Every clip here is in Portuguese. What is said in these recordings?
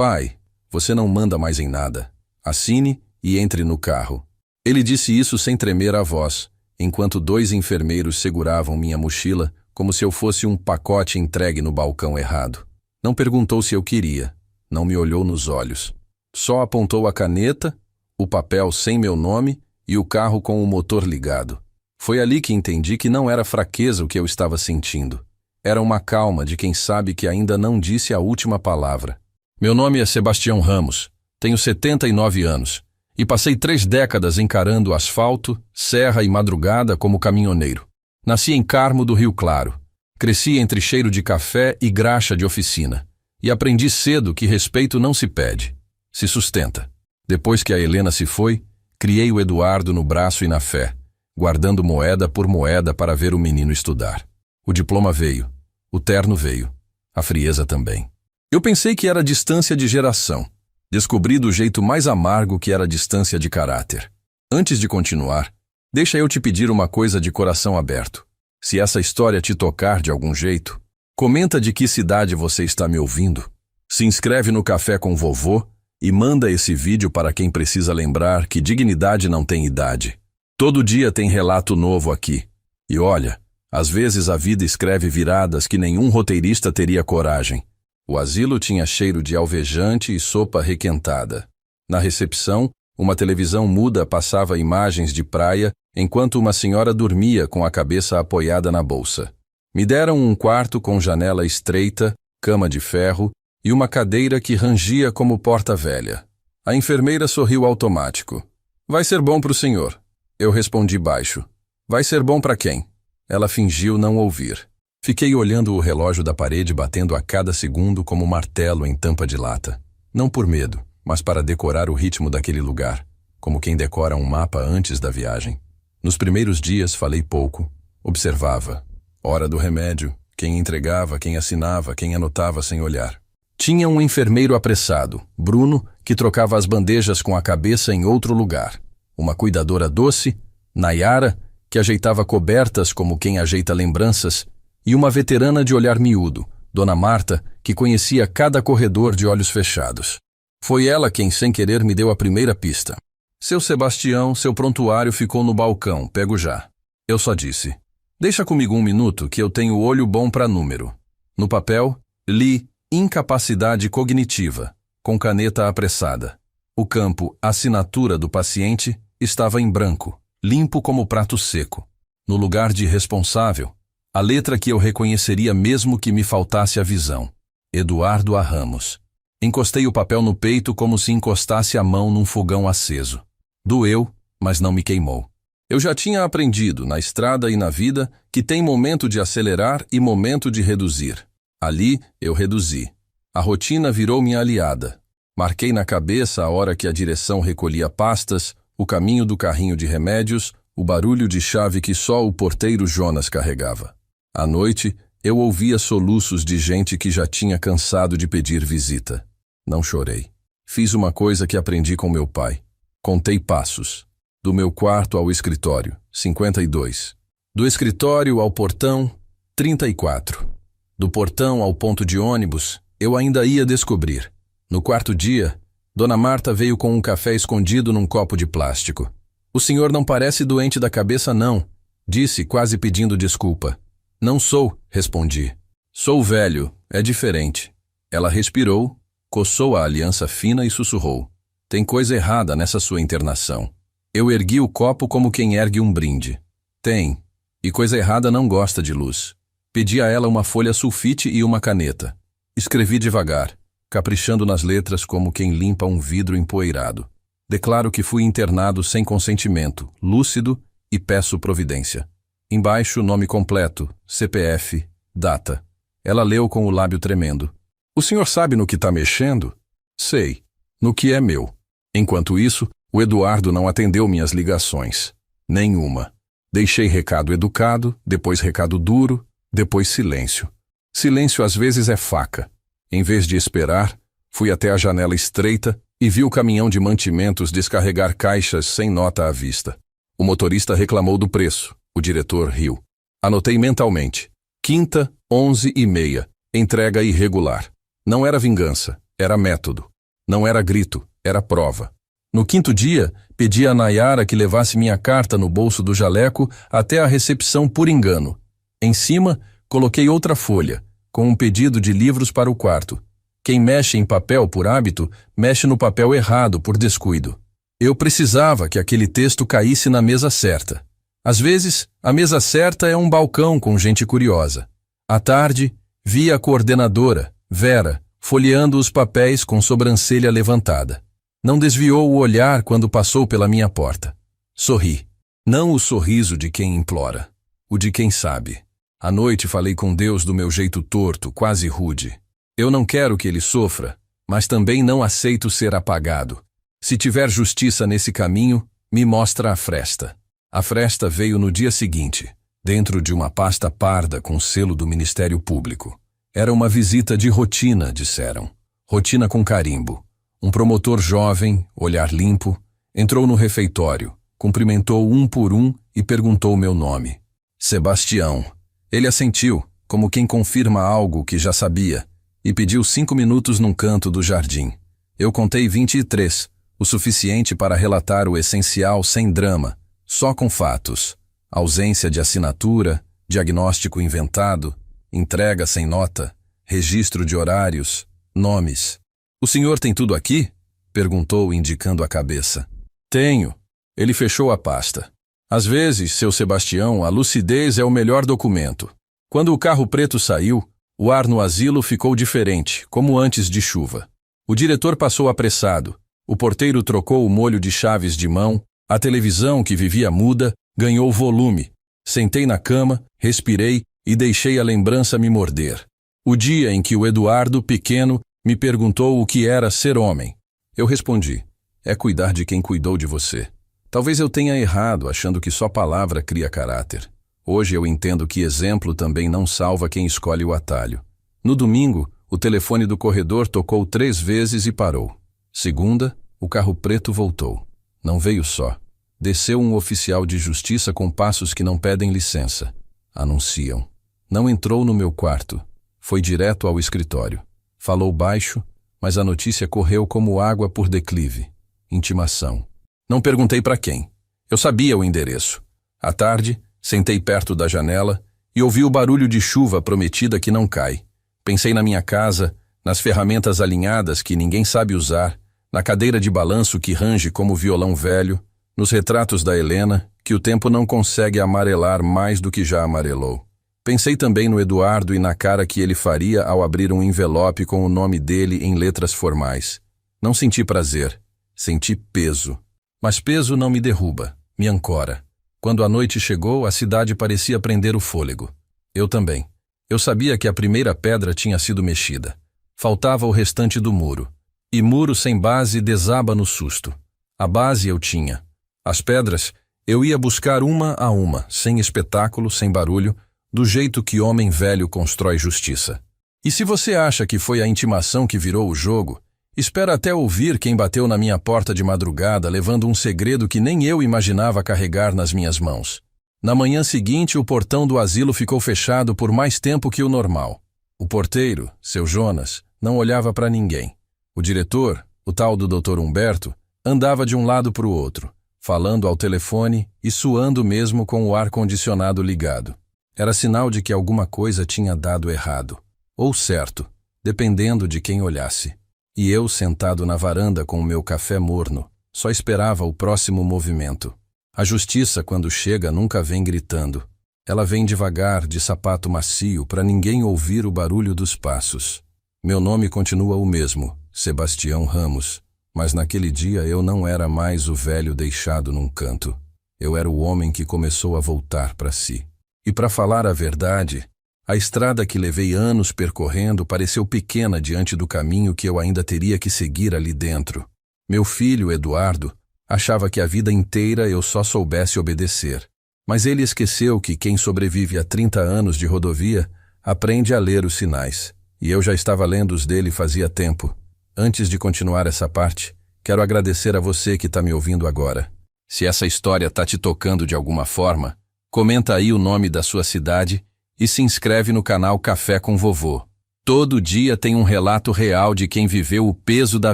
Pai, você não manda mais em nada. Assine e entre no carro. Ele disse isso sem tremer a voz, enquanto 2 enfermeiros seguravam minha mochila como se eu fosse um pacote entregue no balcão errado. Não perguntou se eu queria, não me olhou nos olhos. Só apontou a caneta, o papel sem meu nome e o carro com o motor ligado. Foi ali que entendi que não era fraqueza o que eu estava sentindo. Era uma calma de quem sabe que ainda não disse a última palavra. Meu nome é Sebastião Ramos, tenho 79 anos e passei 3 décadas encarando asfalto, serra e madrugada como caminhoneiro. Nasci em Carmo do Rio Claro. Cresci entre cheiro de café e graxa de oficina. E aprendi cedo que respeito não se pede, se sustenta. Depois que a Helena se foi, criei o Eduardo no braço e na fé, guardando moeda por moeda para ver o menino estudar. O diploma veio, o terno veio, a frieza também. Eu pensei que era distância de geração. Descobri do jeito mais amargo que era distância de caráter. Antes de continuar, deixa eu te pedir uma coisa de coração aberto. Se essa história te tocar de algum jeito, comenta de que cidade você está me ouvindo. Se inscreve no Café com Vovô e manda esse vídeo para quem precisa lembrar que dignidade não tem idade. Todo dia tem relato novo aqui. E olha, às vezes a vida escreve viradas que nenhum roteirista teria coragem. O asilo tinha cheiro de alvejante e sopa requentada. Na recepção, uma televisão muda passava imagens de praia enquanto uma senhora dormia com a cabeça apoiada na bolsa. Me deram um quarto com janela estreita, cama de ferro e uma cadeira que rangia como porta velha. A enfermeira sorriu automático. Vai ser bom para o senhor. Eu respondi baixo. Vai ser bom para quem? Ela fingiu não ouvir. Fiquei olhando o relógio da parede batendo a cada segundo como martelo em tampa de lata. Não por medo, mas para decorar o ritmo daquele lugar, como quem decora um mapa antes da viagem. Nos primeiros dias falei pouco. Observava. Hora do remédio, quem entregava, quem assinava, quem anotava sem olhar. Tinha um enfermeiro apressado, Bruno, que trocava as bandejas com a cabeça em outro lugar. Uma cuidadora doce, Nayara, que ajeitava cobertas como quem ajeita lembranças, e uma veterana de olhar miúdo, Dona Marta, que conhecia cada corredor de olhos fechados. Foi ela quem, sem querer, me deu a primeira pista. Seu Sebastião, seu prontuário ficou no balcão, pego já. Eu só disse, deixa comigo 1 minuto que eu tenho olho bom para número. No papel, li incapacidade cognitiva, com caneta apressada. O campo assinatura do paciente estava em branco, limpo como prato seco. No lugar de responsável, a letra que eu reconheceria mesmo que me faltasse a visão. Eduardo A. Ramos. Encostei o papel no peito como se encostasse a mão num fogão aceso. Doeu, mas não me queimou. Eu já tinha aprendido, na estrada e na vida, que tem momento de acelerar e momento de reduzir. Ali, eu reduzi. A rotina virou minha aliada. Marquei na cabeça a hora que a direção recolhia pastas, o caminho do carrinho de remédios, o barulho de chave que só o porteiro Jonas carregava. À noite, eu ouvia soluços de gente que já tinha cansado de pedir visita. Não chorei. Fiz uma coisa que aprendi com meu pai. Contei passos. Do meu quarto ao escritório, 52. Do escritório ao portão, 34. Do portão ao ponto de ônibus, eu ainda ia descobrir. No 4º dia, Dona Marta veio com um café escondido num copo de plástico. O senhor não parece doente da cabeça, não, disse, quase pedindo desculpa. Não sou, respondi. Sou velho, é diferente. Ela respirou, coçou a aliança fina e sussurrou. Tem coisa errada nessa sua internação. Eu ergui o copo como quem ergue um brinde. Tem. E coisa errada não gosta de luz. Pedi a ela uma folha sulfite e uma caneta. Escrevi devagar, caprichando nas letras como quem limpa um vidro empoeirado. Declaro que fui internado sem consentimento, lúcido, e peço providência. Embaixo, nome completo, CPF, data. Ela leu com o lábio tremendo. O senhor sabe no que está mexendo? Sei. No que é meu. Enquanto isso, o Eduardo não atendeu minhas ligações. Nenhuma. Deixei recado educado, depois recado duro, depois silêncio. Silêncio às vezes é faca. Em vez de esperar, fui até a janela estreita e vi o caminhão de mantimentos descarregar caixas sem nota à vista. O motorista reclamou do preço. O diretor riu. Anotei mentalmente. Quinta, 11h30. Entrega irregular. Não era vingança, era método. Não era grito, era prova. No quinto dia, pedi a Nayara que levasse minha carta no bolso do jaleco até a recepção por engano. Em cima, coloquei outra folha, com um pedido de livros para o quarto. Quem mexe em papel por hábito, mexe no papel errado por descuido. Eu precisava que aquele texto caísse na mesa certa. Às vezes, a mesa certa é um balcão com gente curiosa. À tarde, vi a coordenadora, Vera, folheando os papéis com sobrancelha levantada. Não desviou o olhar quando passou pela minha porta. Sorri. Não o sorriso de quem implora, o de quem sabe. À noite falei com Deus do meu jeito torto, quase rude. Eu não quero que ele sofra, mas também não aceito ser apagado. Se tiver justiça nesse caminho, me mostra a fresta. A fresta veio no dia seguinte, dentro de uma pasta parda com selo do Ministério Público. Era uma visita de rotina, disseram. Rotina com carimbo. Um promotor jovem, olhar limpo, entrou no refeitório, cumprimentou um por um e perguntou meu nome. Sebastião. Ele assentiu, como quem confirma algo que já sabia, e pediu 5 minutos num canto do jardim. Eu contei 23, o suficiente para relatar o essencial sem drama, só com fatos. Ausência de assinatura, diagnóstico inventado, entrega sem nota, registro de horários, nomes. O senhor tem tudo aqui? Perguntou, indicando a cabeça. Tenho. Ele fechou a pasta. Às vezes, seu Sebastião, a lucidez é o melhor documento. Quando o carro preto saiu, o ar no asilo ficou diferente, como antes de chuva. O diretor passou apressado. O porteiro trocou o molho de chaves de mão. A televisão, que vivia muda, ganhou volume. Sentei na cama, respirei e deixei a lembrança me morder. O dia em que o Eduardo, pequeno, me perguntou o que era ser homem. Eu respondi, é cuidar de quem cuidou de você. Talvez eu tenha errado, achando que só palavra cria caráter. Hoje eu entendo que exemplo também não salva quem escolhe o atalho. No domingo, o telefone do corredor tocou 3 vezes e parou. Segunda, o carro preto voltou. Não veio só. Desceu um oficial de justiça com passos que não pedem licença. Anunciam. Não entrou no meu quarto. Foi direto ao escritório. Falou baixo, mas a notícia correu como água por declive. Intimação. Não perguntei para quem. Eu sabia o endereço. À tarde, sentei perto da janela e ouvi o barulho de chuva prometida que não cai. Pensei na minha casa, nas ferramentas alinhadas que ninguém sabe usar, na cadeira de balanço que range como violão velho, nos retratos da Helena, que o tempo não consegue amarelar mais do que já amarelou. Pensei também no Eduardo e na cara que ele faria ao abrir um envelope com o nome dele em letras formais. Não senti prazer, senti peso. Mas peso não me derruba, me ancora. Quando a noite chegou, a cidade parecia prender o fôlego. Eu também. Eu sabia que a primeira pedra tinha sido mexida. Faltava o restante do muro. E muro sem base desaba no susto. A base eu tinha. As pedras, eu ia buscar uma a uma, sem espetáculo, sem barulho, do jeito que homem velho constrói justiça. E se você acha que foi a intimação que virou o jogo, espera até ouvir quem bateu na minha porta de madrugada levando um segredo que nem eu imaginava carregar nas minhas mãos. Na manhã seguinte, o portão do asilo ficou fechado por mais tempo que o normal. O porteiro, seu Jonas, não olhava para ninguém. O diretor, o tal do Dr. Humberto, andava de um lado para o outro, falando ao telefone e suando mesmo com o ar-condicionado ligado. Era sinal de que alguma coisa tinha dado errado, ou certo, dependendo de quem olhasse. E eu, sentado na varanda com o meu café morno, só esperava o próximo movimento. A justiça, quando chega, nunca vem gritando. Ela vem devagar, de sapato macio, para ninguém ouvir o barulho dos passos. Meu nome continua o mesmo, Sebastião Ramos, mas naquele dia eu não era mais o velho deixado num canto. Eu era o homem que começou a voltar para si. E para falar a verdade, a estrada que levei anos percorrendo pareceu pequena diante do caminho que eu ainda teria que seguir ali dentro. Meu filho, Eduardo, achava que a vida inteira eu só soubesse obedecer. Mas ele esqueceu que quem sobrevive a 30 anos de rodovia aprende a ler os sinais. E eu já estava lendo os dele fazia tempo. Antes de continuar essa parte, quero agradecer a você que está me ouvindo agora. Se essa história está te tocando de alguma forma, comenta aí o nome da sua cidade e se inscreve no canal Café com Vovô. Todo dia tem um relato real de quem viveu o peso da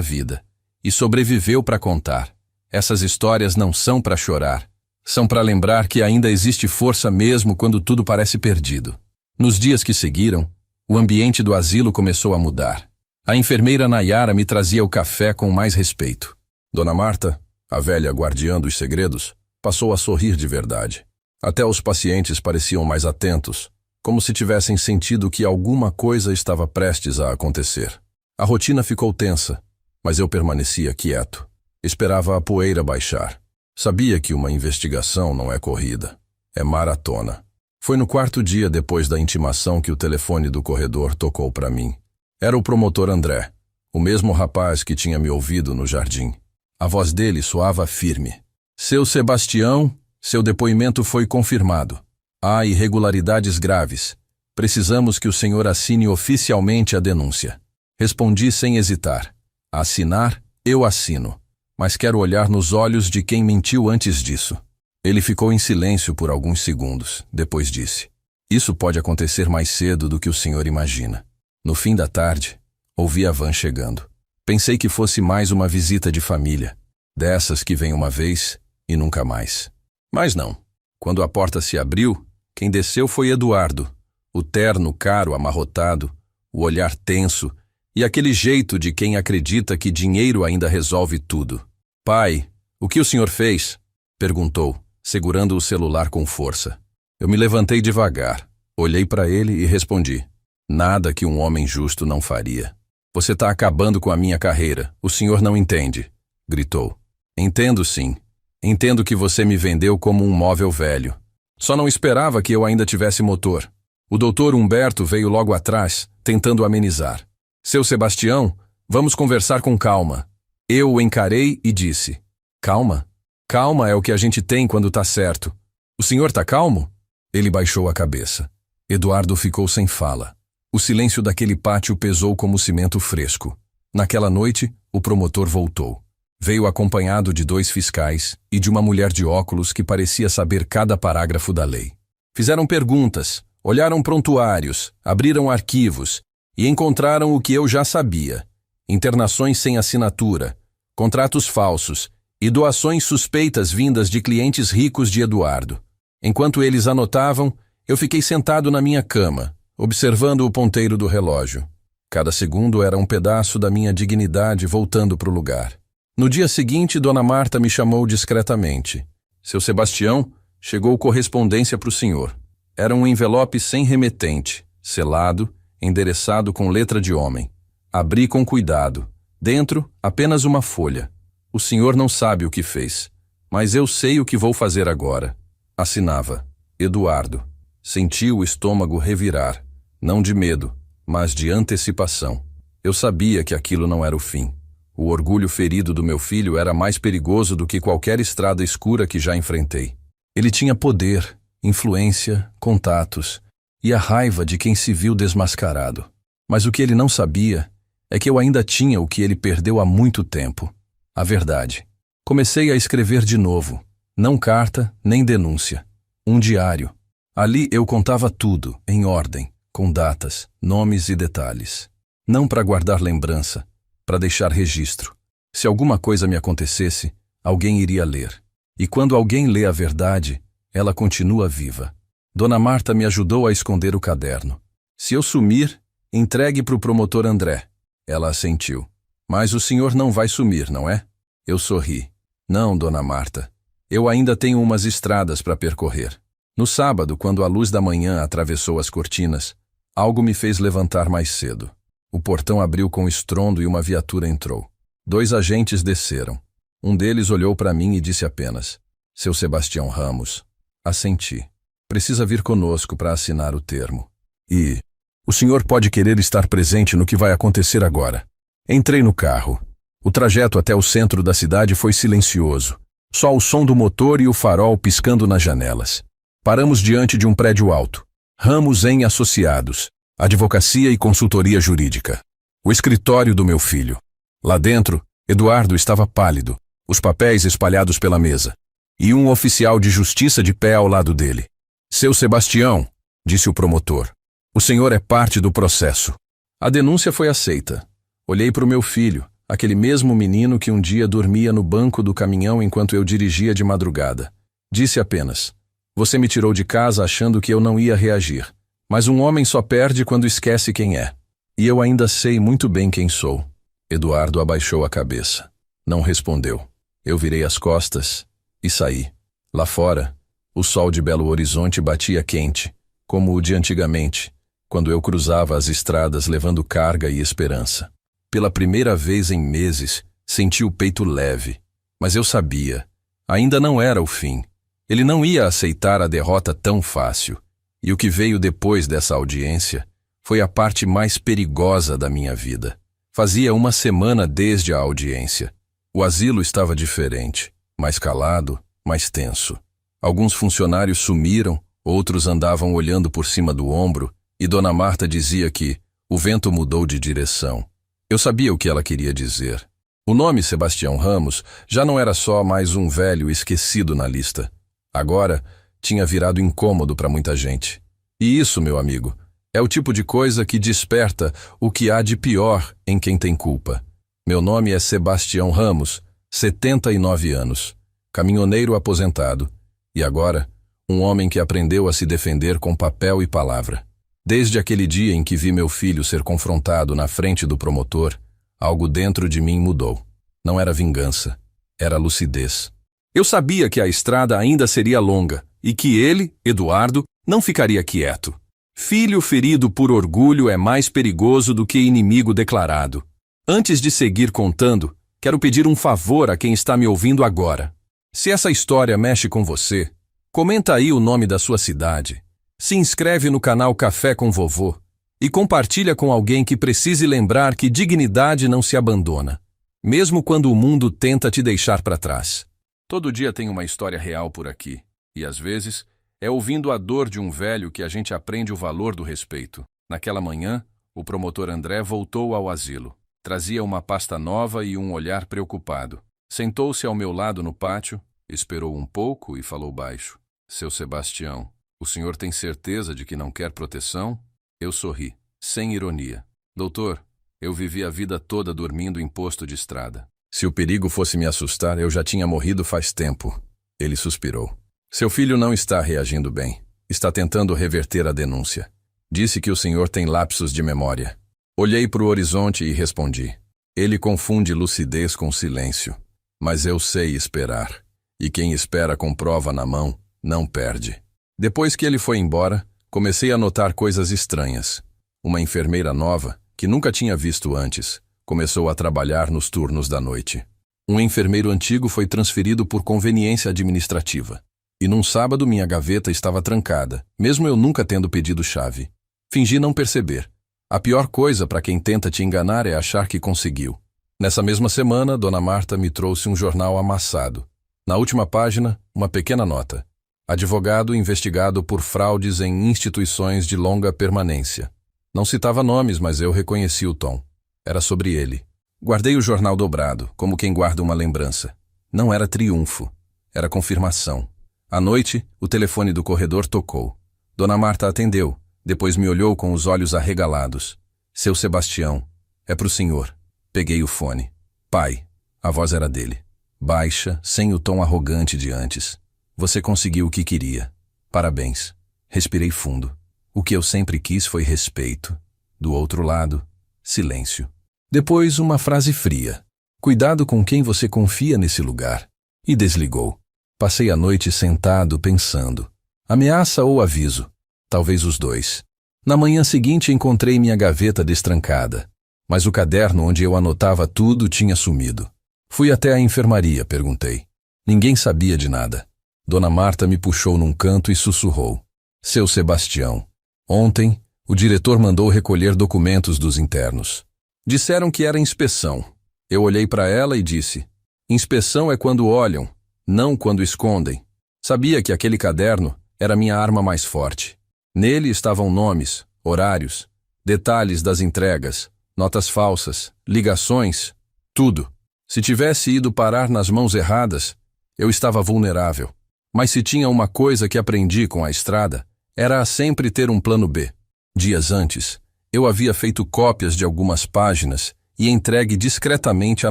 vida e sobreviveu para contar. Essas histórias não são para chorar, são para lembrar que ainda existe força mesmo quando tudo parece perdido. Nos dias que seguiram, o ambiente do asilo começou a mudar. A enfermeira Nayara me trazia o café com mais respeito. Dona Marta, a velha guardiã dos segredos, passou a sorrir de verdade. Até os pacientes pareciam mais atentos, como se tivessem sentido que alguma coisa estava prestes a acontecer. A rotina ficou tensa, mas eu permanecia quieto. Esperava a poeira baixar. Sabia que uma investigação não é corrida, é maratona. Foi no quarto dia depois da intimação que o telefone do corredor tocou para mim. Era o promotor André, o mesmo rapaz que tinha me ouvido no jardim. A voz dele soava firme. Seu Sebastião, seu depoimento foi confirmado. Há irregularidades graves. Precisamos que o senhor assine oficialmente a denúncia. Respondi sem hesitar. Assinar, eu assino. Mas quero olhar nos olhos de quem mentiu antes disso. Ele ficou em silêncio por alguns segundos, depois disse: Isso pode acontecer mais cedo do que o senhor imagina. No fim da tarde, ouvi a van chegando. Pensei que fosse mais uma visita de família, dessas que vem uma vez e nunca mais. Mas não. Quando a porta se abriu, quem desceu foi Eduardo, o terno caro amarrotado, o olhar tenso e aquele jeito de quem acredita que dinheiro ainda resolve tudo. Pai, o que o senhor fez? Perguntou, segurando o celular com força. Eu me levantei devagar, olhei para ele e respondi: Nada que um homem justo não faria. Você está acabando com a minha carreira, o senhor não entende, gritou. Entendo sim. Entendo que você me vendeu como um móvel velho. Só não esperava que eu ainda tivesse motor. O doutor Humberto veio logo atrás, tentando amenizar. Seu Sebastião, vamos conversar com calma. Eu o encarei e disse: Calma? Calma é o que a gente tem quando tá certo. O senhor tá calmo? Ele baixou a cabeça. Eduardo ficou sem fala. O silêncio daquele pátio pesou como cimento fresco. Naquela noite, o promotor voltou. Veio acompanhado de 2 fiscais e de uma mulher de óculos que parecia saber cada parágrafo da lei. Fizeram perguntas, olharam prontuários, abriram arquivos e encontraram o que eu já sabia: internações sem assinatura, contratos falsos e doações suspeitas vindas de clientes ricos de Eduardo. Enquanto eles anotavam, eu fiquei sentado na minha cama, observando o ponteiro do relógio. Cada segundo era um pedaço da minha dignidade voltando para o lugar. No dia seguinte, Dona Marta me chamou discretamente. Seu Sebastião, chegou correspondência para o senhor. Era um envelope sem remetente, selado, endereçado com letra de homem. Abri com cuidado. Dentro, apenas uma folha. O senhor não sabe o que fez, mas eu sei o que vou fazer agora. Assinava: Eduardo. Senti o estômago revirar, não de medo, mas de antecipação. Eu sabia que aquilo não era o fim. O orgulho ferido do meu filho era mais perigoso do que qualquer estrada escura que já enfrentei. Ele tinha poder, influência, contatos e a raiva de quem se viu desmascarado. Mas o que ele não sabia é que eu ainda tinha o que ele perdeu há muito tempo: a verdade. Comecei a escrever de novo, não carta nem denúncia, um diário. Ali eu contava tudo, em ordem, com datas, nomes e detalhes. Não para guardar lembrança, para deixar registro. Se alguma coisa me acontecesse, alguém iria ler. E quando alguém lê a verdade, ela continua viva. Dona Marta me ajudou a esconder o caderno. Se eu sumir, entregue para o promotor André. Ela assentiu. Mas o senhor não vai sumir, não é? Eu sorri. Não, Dona Marta. Eu ainda tenho umas estradas para percorrer. No sábado, quando a luz da manhã atravessou as cortinas, algo me fez levantar mais cedo. O portão abriu com estrondo e uma viatura entrou. 2 agentes desceram. Um deles olhou para mim e disse apenas: Seu Sebastião Ramos. Assenti. Precisa vir conosco para assinar o termo. E o senhor pode querer estar presente no que vai acontecer agora. Entrei no carro. O trajeto até o centro da cidade foi silencioso. Só o som do motor e o farol piscando nas janelas. Paramos diante de um prédio alto. Ramos em Associados. Advocacia e consultoria jurídica. O escritório do meu filho. Lá dentro, Eduardo estava pálido, os papéis espalhados pela mesa, e um oficial de justiça de pé ao lado dele. Seu Sebastião, disse o promotor, o senhor é parte do processo. A denúncia foi aceita. Olhei para o meu filho, aquele mesmo menino que um dia dormia no banco do caminhão enquanto eu dirigia de madrugada. Disse apenas: "Você me tirou de casa achando que eu não ia reagir. Mas um homem só perde quando esquece quem é. E eu ainda sei muito bem quem sou." Eduardo abaixou a cabeça. Não respondeu. Eu virei as costas e saí. Lá fora, o sol de Belo Horizonte batia quente, como o de antigamente, quando eu cruzava as estradas levando carga e esperança. Pela primeira vez em meses, senti o peito leve. Mas eu sabia, ainda não era o fim. Ele não ia aceitar a derrota tão fácil. E o que veio depois dessa audiência foi a parte mais perigosa da minha vida. Fazia uma semana desde a audiência. O asilo estava diferente, mais calado, mais tenso. Alguns funcionários sumiram, outros andavam olhando por cima do ombro, e Dona Marta dizia que o vento mudou de direção. Eu sabia o que ela queria dizer. O nome Sebastião Ramos já não era só mais um velho esquecido na lista. Agora, tinha virado incômodo para muita gente. E isso, meu amigo, é o tipo de coisa que desperta o que há de pior em quem tem culpa. Meu nome é Sebastião Ramos, 79 anos, caminhoneiro aposentado, e agora, um homem que aprendeu a se defender com papel e palavra. Desde aquele dia em que vi meu filho ser confrontado na frente do promotor, algo dentro de mim mudou. Não era vingança, era lucidez. Eu sabia que a estrada ainda seria longa e que ele, Eduardo, não ficaria quieto. Filho ferido por orgulho é mais perigoso do que inimigo declarado. Antes de seguir contando, quero pedir um favor a quem está me ouvindo agora. Se essa história mexe com você, comenta aí o nome da sua cidade. Se inscreve no canal Café com Vovô e compartilha com alguém que precise lembrar que dignidade não se abandona, mesmo quando o mundo tenta te deixar para trás. Todo dia tem uma história real por aqui, e às vezes é ouvindo a dor de um velho que a gente aprende o valor do respeito. Naquela manhã, o promotor André voltou ao asilo. Trazia uma pasta nova e um olhar preocupado. Sentou-se ao meu lado no pátio, esperou um pouco e falou baixo: "Seu Sebastião, o senhor tem certeza de que não quer proteção?" Eu sorri, sem ironia. "Doutor, eu vivi a vida toda dormindo em posto de estrada. Se o perigo fosse me assustar, eu já tinha morrido faz tempo." Ele suspirou. "Seu filho não está reagindo bem. Está tentando reverter a denúncia. Disse que o senhor tem lapsos de memória." Olhei para o horizonte e respondi: "Ele confunde lucidez com silêncio. Mas eu sei esperar. E quem espera com prova na mão, não perde." Depois que ele foi embora, comecei a notar coisas estranhas. Uma enfermeira nova, que nunca tinha visto antes, começou a trabalhar nos turnos da noite. Um enfermeiro antigo foi transferido por conveniência administrativa. E num sábado minha gaveta estava trancada, mesmo eu nunca tendo pedido chave. Fingi não perceber. A pior coisa para quem tenta te enganar é achar que conseguiu. Nessa mesma semana, Dona Marta me trouxe um jornal amassado. Na última página, uma pequena nota: "Advogado investigado por fraudes em instituições de longa permanência." Não citava nomes, mas eu reconheci o tom. Era sobre ele. Guardei o jornal dobrado, como quem guarda uma lembrança. Não era triunfo, era confirmação. À noite, o telefone do corredor tocou. Dona Marta atendeu, depois me olhou com os olhos arregalados. "Seu Sebastião, é pro senhor." Peguei o fone. "Pai." A voz era dele. Baixa, sem o tom arrogante de antes. "Você conseguiu o que queria. Parabéns." Respirei fundo. O que eu sempre quis foi respeito. Do outro lado, silêncio. Depois uma frase fria: "Cuidado com quem você confia nesse lugar." E desligou. Passei a noite sentado pensando. Ameaça ou aviso? Talvez os dois. Na manhã seguinte encontrei minha gaveta destrancada. Mas o caderno onde eu anotava tudo tinha sumido. Fui até a enfermaria, perguntei. Ninguém sabia de nada. Dona Marta me puxou num canto e sussurrou: "Seu Sebastião, ontem o diretor mandou recolher documentos dos internos. Disseram que era inspeção." Eu olhei para ela e disse: "Inspeção é quando olham, não quando escondem." Sabia que aquele caderno era minha arma mais forte. Nele estavam nomes, horários, detalhes das entregas, notas falsas, ligações, tudo. Se tivesse ido parar nas mãos erradas, eu estava vulnerável. Mas se tinha uma coisa que aprendi com a estrada, era a sempre ter um plano B. Dias antes, Eu havia feito cópias de algumas páginas e entregue discretamente a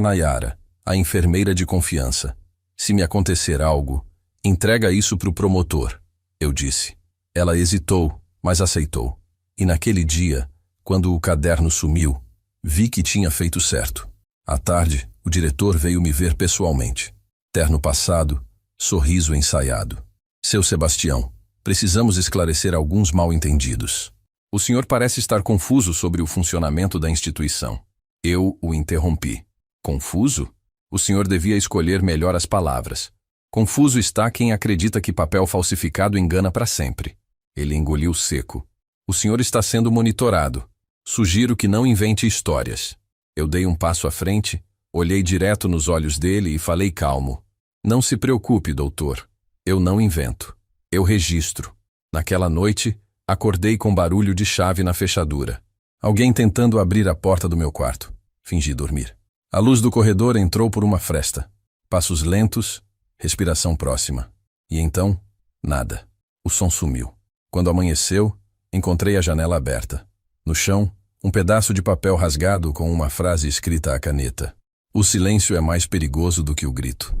Nayara, a enfermeira de confiança. Se me acontecer algo, entrega isso para o promotor, eu disse. Ela hesitou, mas aceitou. E naquele dia, quando o caderno sumiu, vi que tinha feito certo. À tarde, o diretor veio me ver pessoalmente. Terno passado, sorriso ensaiado. Seu Sebastião, precisamos esclarecer alguns mal-entendidos. O senhor parece estar confuso sobre o funcionamento da instituição. Eu o interrompi. Confuso? O senhor devia escolher melhor as palavras. Confuso está quem acredita que papel falsificado engana para sempre. Ele engoliu seco. O senhor está sendo monitorado. Sugiro que não invente histórias. Eu dei um passo à frente, olhei direto nos olhos dele e falei calmo. Não se preocupe, doutor. Eu não invento. Eu registro. Naquela noite, acordei com barulho de chave na fechadura. Alguém tentando abrir a porta do meu quarto. Fingi dormir. A luz do corredor entrou por uma fresta. Passos lentos, respiração próxima. E então, nada. O som sumiu. Quando amanheceu, encontrei a janela aberta. No chão, um pedaço de papel rasgado com uma frase escrita à caneta. O silêncio é mais perigoso do que o grito.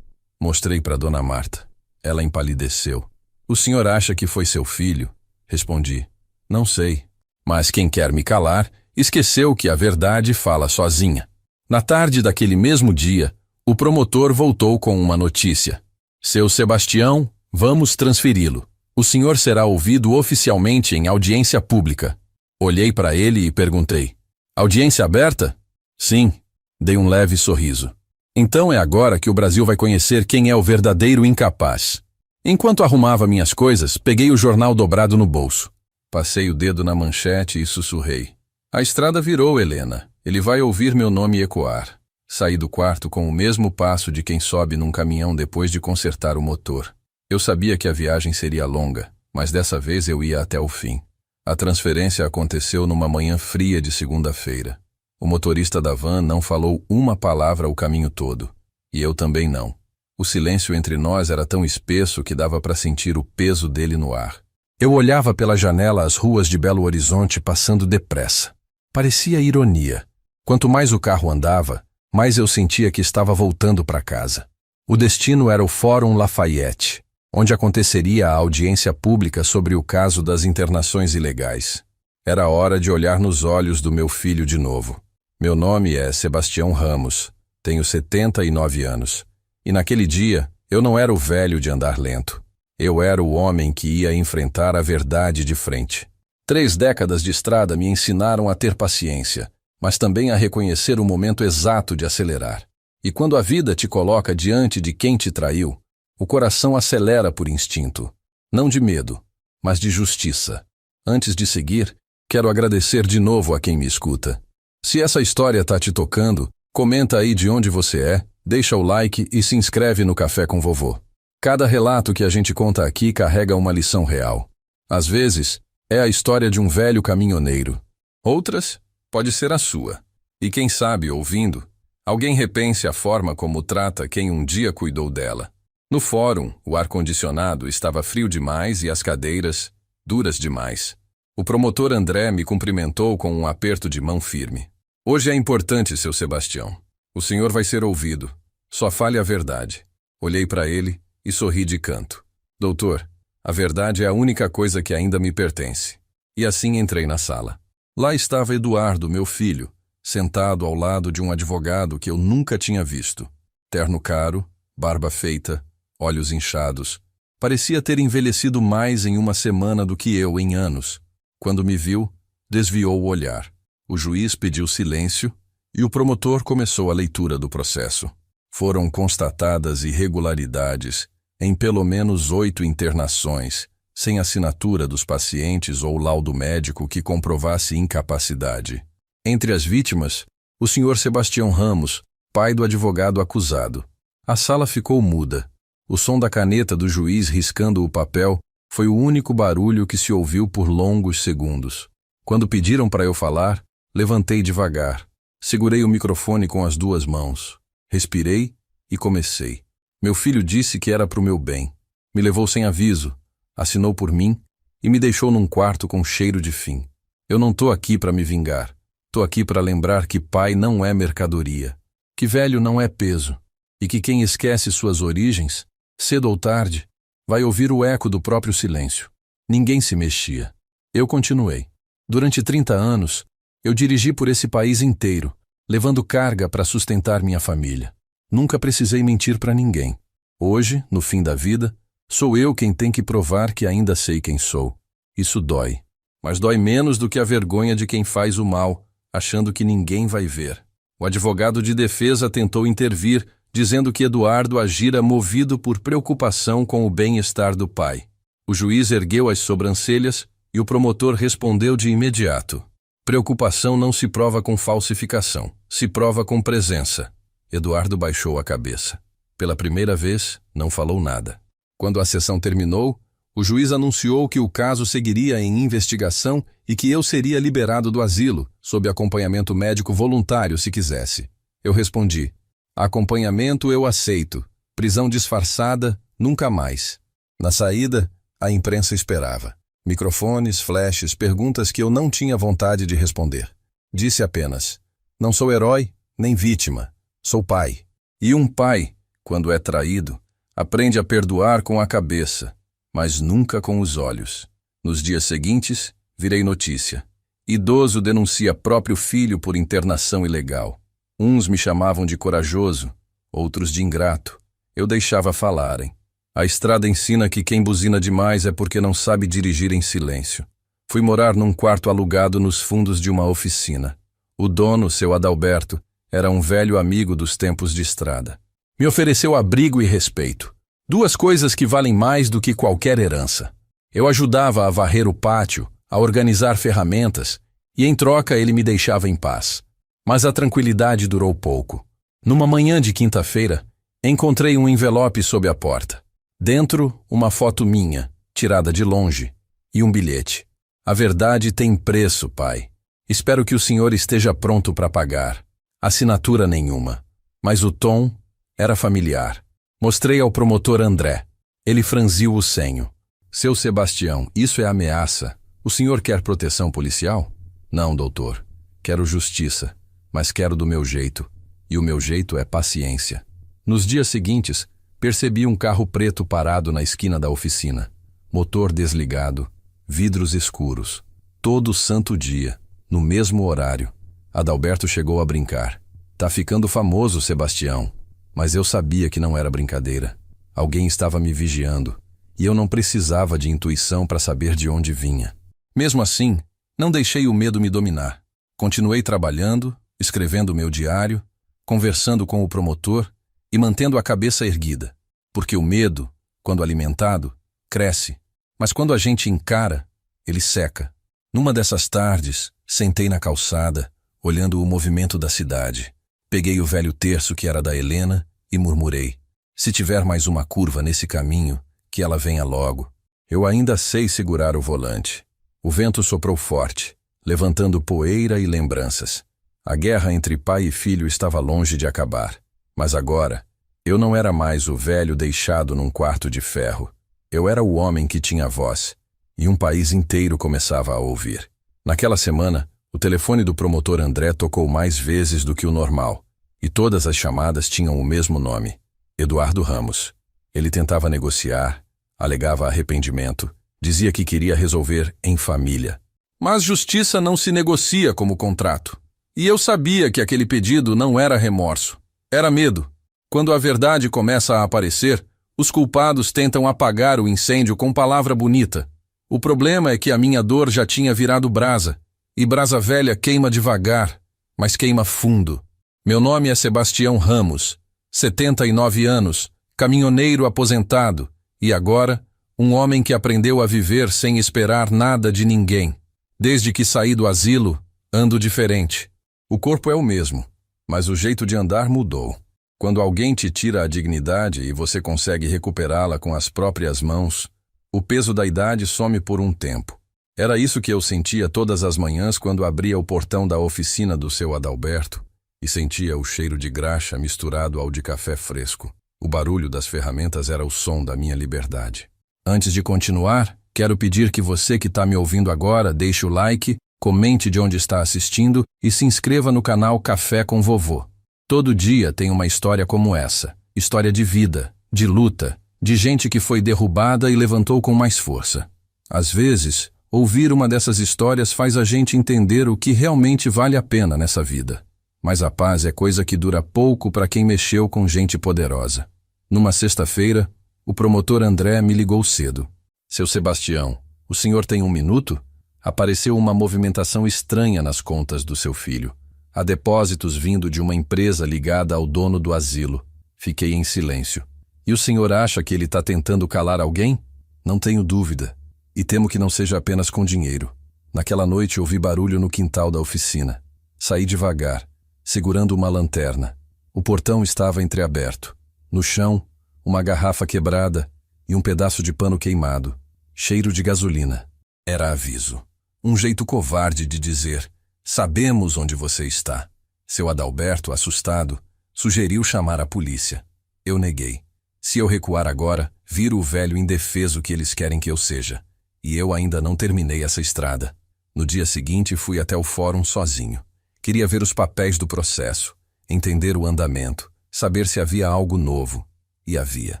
Mostrei para Dona Marta. Ela empalideceu. O senhor acha que foi seu filho? Respondi. Não sei. Mas quem quer me calar, esqueceu que a verdade fala sozinha. Na tarde daquele mesmo dia, o promotor voltou com uma notícia. Seu Sebastião, vamos transferi-lo. O senhor será ouvido oficialmente em audiência pública. Olhei para ele e perguntei. Audiência aberta? Sim. Dei um leve sorriso. Então é agora que o Brasil vai conhecer quem é o verdadeiro incapaz. Enquanto arrumava minhas coisas, peguei o jornal dobrado no bolso. Passei o dedo na manchete e sussurrei. A estrada virou, Helena. Ele vai ouvir meu nome ecoar. Saí do quarto com o mesmo passo de quem sobe num caminhão depois de consertar o motor. Eu sabia que a viagem seria longa, mas dessa vez eu ia até o fim. A transferência aconteceu numa manhã fria de segunda-feira. O motorista da van não falou uma palavra o caminho todo. E eu também não. O silêncio entre nós era tão espesso que dava para sentir o peso dele no ar. Eu olhava pela janela as ruas de Belo Horizonte passando depressa. Parecia ironia. Quanto mais o carro andava, mais eu sentia que estava voltando para casa. O destino era o Fórum Lafayette, onde aconteceria a audiência pública sobre o caso das internações ilegais. Era hora de olhar nos olhos do meu filho de novo. Meu nome é Sebastião Ramos, tenho 79 anos. E naquele dia, eu não era o velho de andar lento. Eu era o homem que ia enfrentar a verdade de frente. 3 décadas de estrada me ensinaram a ter paciência, mas também a reconhecer o momento exato de acelerar. E quando a vida te coloca diante de quem te traiu, o coração acelera por instinto, não de medo, mas de justiça. Antes de seguir, quero agradecer de novo a quem me escuta. Se essa história tá te tocando, comenta aí de onde você é, deixa o like e se inscreve no Café com Vovô. Cada relato que a gente conta aqui carrega uma lição real. Às vezes, é a história de um velho caminhoneiro. Outras, pode ser a sua. E quem sabe, ouvindo, alguém repense a forma como trata quem um dia cuidou dela. No fórum, o ar-condicionado estava frio demais e as cadeiras duras demais. O promotor André me cumprimentou com um aperto de mão firme. Hoje é importante, seu Sebastião. O senhor vai ser ouvido. Só fale a verdade. Olhei para ele e sorri de canto. Doutor, a verdade é a única coisa que ainda me pertence. E assim entrei na sala. Lá estava Eduardo, meu filho, sentado ao lado de um advogado que eu nunca tinha visto. Terno caro, barba feita, olhos inchados. Parecia ter envelhecido mais em uma semana do que eu em anos. Quando me viu, desviou o olhar. O juiz pediu silêncio e o promotor começou a leitura do processo. Foram constatadas irregularidades em pelo menos 8 internações, sem assinatura dos pacientes ou laudo médico que comprovasse incapacidade. Entre as vítimas, o senhor Sebastião Ramos, pai do advogado acusado. A sala ficou muda. O som da caneta do juiz riscando o papel foi o único barulho que se ouviu por longos segundos. Quando pediram para eu falar, levantei devagar. Segurei o microfone com as 2 mãos. Respirei e comecei. Meu filho disse que era para o meu bem. Me levou sem aviso, assinou por mim e me deixou num quarto com cheiro de fim. Eu não tô aqui para me vingar. Tô aqui para lembrar que pai não é mercadoria, que velho não é peso, e que quem esquece suas origens, cedo ou tarde, vai ouvir o eco do próprio silêncio. Ninguém se mexia. Eu continuei. Durante 30 anos, eu dirigi por esse país inteiro, levando carga para sustentar minha família. Nunca precisei mentir para ninguém. Hoje, no fim da vida, sou eu quem tem que provar que ainda sei quem sou. Isso dói. Mas dói menos do que a vergonha de quem faz o mal, achando que ninguém vai ver. O advogado de defesa tentou intervir, dizendo que Eduardo agira movido por preocupação com o bem-estar do pai. O juiz ergueu as sobrancelhas e o promotor respondeu de imediato. Preocupação não se prova com falsificação, se prova com presença. Eduardo baixou a cabeça. Pela primeira vez, não falou nada. Quando a sessão terminou, o juiz anunciou que o caso seguiria em investigação e que eu seria liberado do asilo, sob acompanhamento médico voluntário se quisesse. Eu respondi: acompanhamento eu aceito, prisão disfarçada, nunca mais. Na saída, a imprensa esperava. Microfones, flashes, perguntas que eu não tinha vontade de responder. Disse apenas: não sou herói, nem vítima, sou pai. E um pai, quando é traído, aprende a perdoar com a cabeça, mas nunca com os olhos. Nos dias seguintes, virei notícia. Idoso denuncia próprio filho por internação ilegal. Uns me chamavam de corajoso, outros de ingrato. Eu deixava falarem. A estrada ensina que quem buzina demais é porque não sabe dirigir em silêncio. Fui morar num quarto alugado nos fundos de uma oficina. O dono, seu Adalberto, era um velho amigo dos tempos de estrada. Me ofereceu abrigo e respeito. Duas coisas que valem mais do que qualquer herança. Eu ajudava a varrer o pátio, a organizar ferramentas, e em troca ele me deixava em paz. Mas a tranquilidade durou pouco. Numa manhã de quinta-feira, encontrei um envelope sob a porta. Dentro, uma foto minha, tirada de longe, e um bilhete. A verdade tem preço, pai. Espero que o senhor esteja pronto para pagar. Assinatura nenhuma. Mas o tom era familiar. Mostrei ao promotor André. Ele franziu o senho. Seu Sebastião, isso é ameaça. O senhor quer proteção policial? Não, doutor. Quero justiça, mas quero do meu jeito. E o meu jeito é paciência. Nos dias seguintes, percebi um carro preto parado na esquina da oficina. Motor desligado, vidros escuros. Todo santo dia, no mesmo horário. Adalberto chegou a brincar. Tá ficando famoso, Sebastião. Mas eu sabia que não era brincadeira. Alguém estava me vigiando, e eu não precisava de intuição para saber de onde vinha. Mesmo assim, não deixei o medo me dominar. Continuei trabalhando, escrevendo meu diário, conversando com o promotor e mantendo a cabeça erguida. Porque o medo, quando alimentado, cresce. Mas quando a gente encara, ele seca. Numa dessas tardes, sentei na calçada, olhando o movimento da cidade. Peguei o velho terço que era da Helena e murmurei: se tiver mais uma curva nesse caminho, que ela venha logo. Eu ainda sei segurar o volante. O vento soprou forte, levantando poeira e lembranças. A guerra entre pai e filho estava longe de acabar. Mas agora, eu não era mais o velho deixado num quarto de ferro. Eu era o homem que tinha voz, e um país inteiro começava a ouvir. Naquela semana, o telefone do promotor André tocou mais vezes do que o normal, e todas as chamadas tinham o mesmo nome: Eduardo Ramos. Ele tentava negociar, alegava arrependimento, dizia que queria resolver em família. Mas justiça não se negocia como contrato. E eu sabia que aquele pedido não era remorso, era medo. Quando a verdade começa a aparecer, os culpados tentam apagar o incêndio com palavra bonita. O problema é que a minha dor já tinha virado brasa, e brasa velha queima devagar, mas queima fundo. Meu nome é Sebastião Ramos, 79 anos, caminhoneiro aposentado, e agora, um homem que aprendeu a viver sem esperar nada de ninguém. Desde que saí do asilo, ando diferente. O corpo é o mesmo, mas o jeito de andar mudou. Quando alguém te tira a dignidade e você consegue recuperá-la com as próprias mãos, o peso da idade some por um tempo. Era isso que eu sentia todas as manhãs quando abria o portão da oficina do seu Adalberto e sentia o cheiro de graxa misturado ao de café fresco. O barulho das ferramentas era o som da minha liberdade. Antes de continuar, quero pedir que você que está me ouvindo agora deixe o like, Comente de onde está assistindo e se inscreva no canal Café com Vovô. Todo dia tem uma história como essa. História de vida, de luta, de gente que foi derrubada e levantou com mais força. Às vezes, ouvir uma dessas histórias faz a gente entender o que realmente vale a pena nessa vida. Mas a paz é coisa que dura pouco para quem mexeu com gente poderosa. Numa sexta-feira, o promotor André me ligou cedo. Seu Sebastião, o senhor tem um minuto? Apareceu uma movimentação estranha nas contas do seu filho. Há depósitos vindo de uma empresa ligada ao dono do asilo. Fiquei em silêncio. E o senhor acha que ele está tentando calar alguém? Não tenho dúvida. E temo que não seja apenas com dinheiro. Naquela noite ouvi barulho no quintal da oficina. Saí devagar, segurando uma lanterna. O portão estava entreaberto. No chão, uma garrafa quebrada e um pedaço de pano queimado. Cheiro de gasolina. Era aviso. Um jeito covarde de dizer: sabemos onde você está. Seu Adalberto, assustado, sugeriu chamar a polícia. Eu neguei. Se eu recuar agora, viro o velho indefeso que eles querem que eu seja. E eu ainda não terminei essa estrada. No dia seguinte fui até o fórum sozinho. Queria ver os papéis do processo, entender o andamento, saber se havia algo novo. E havia.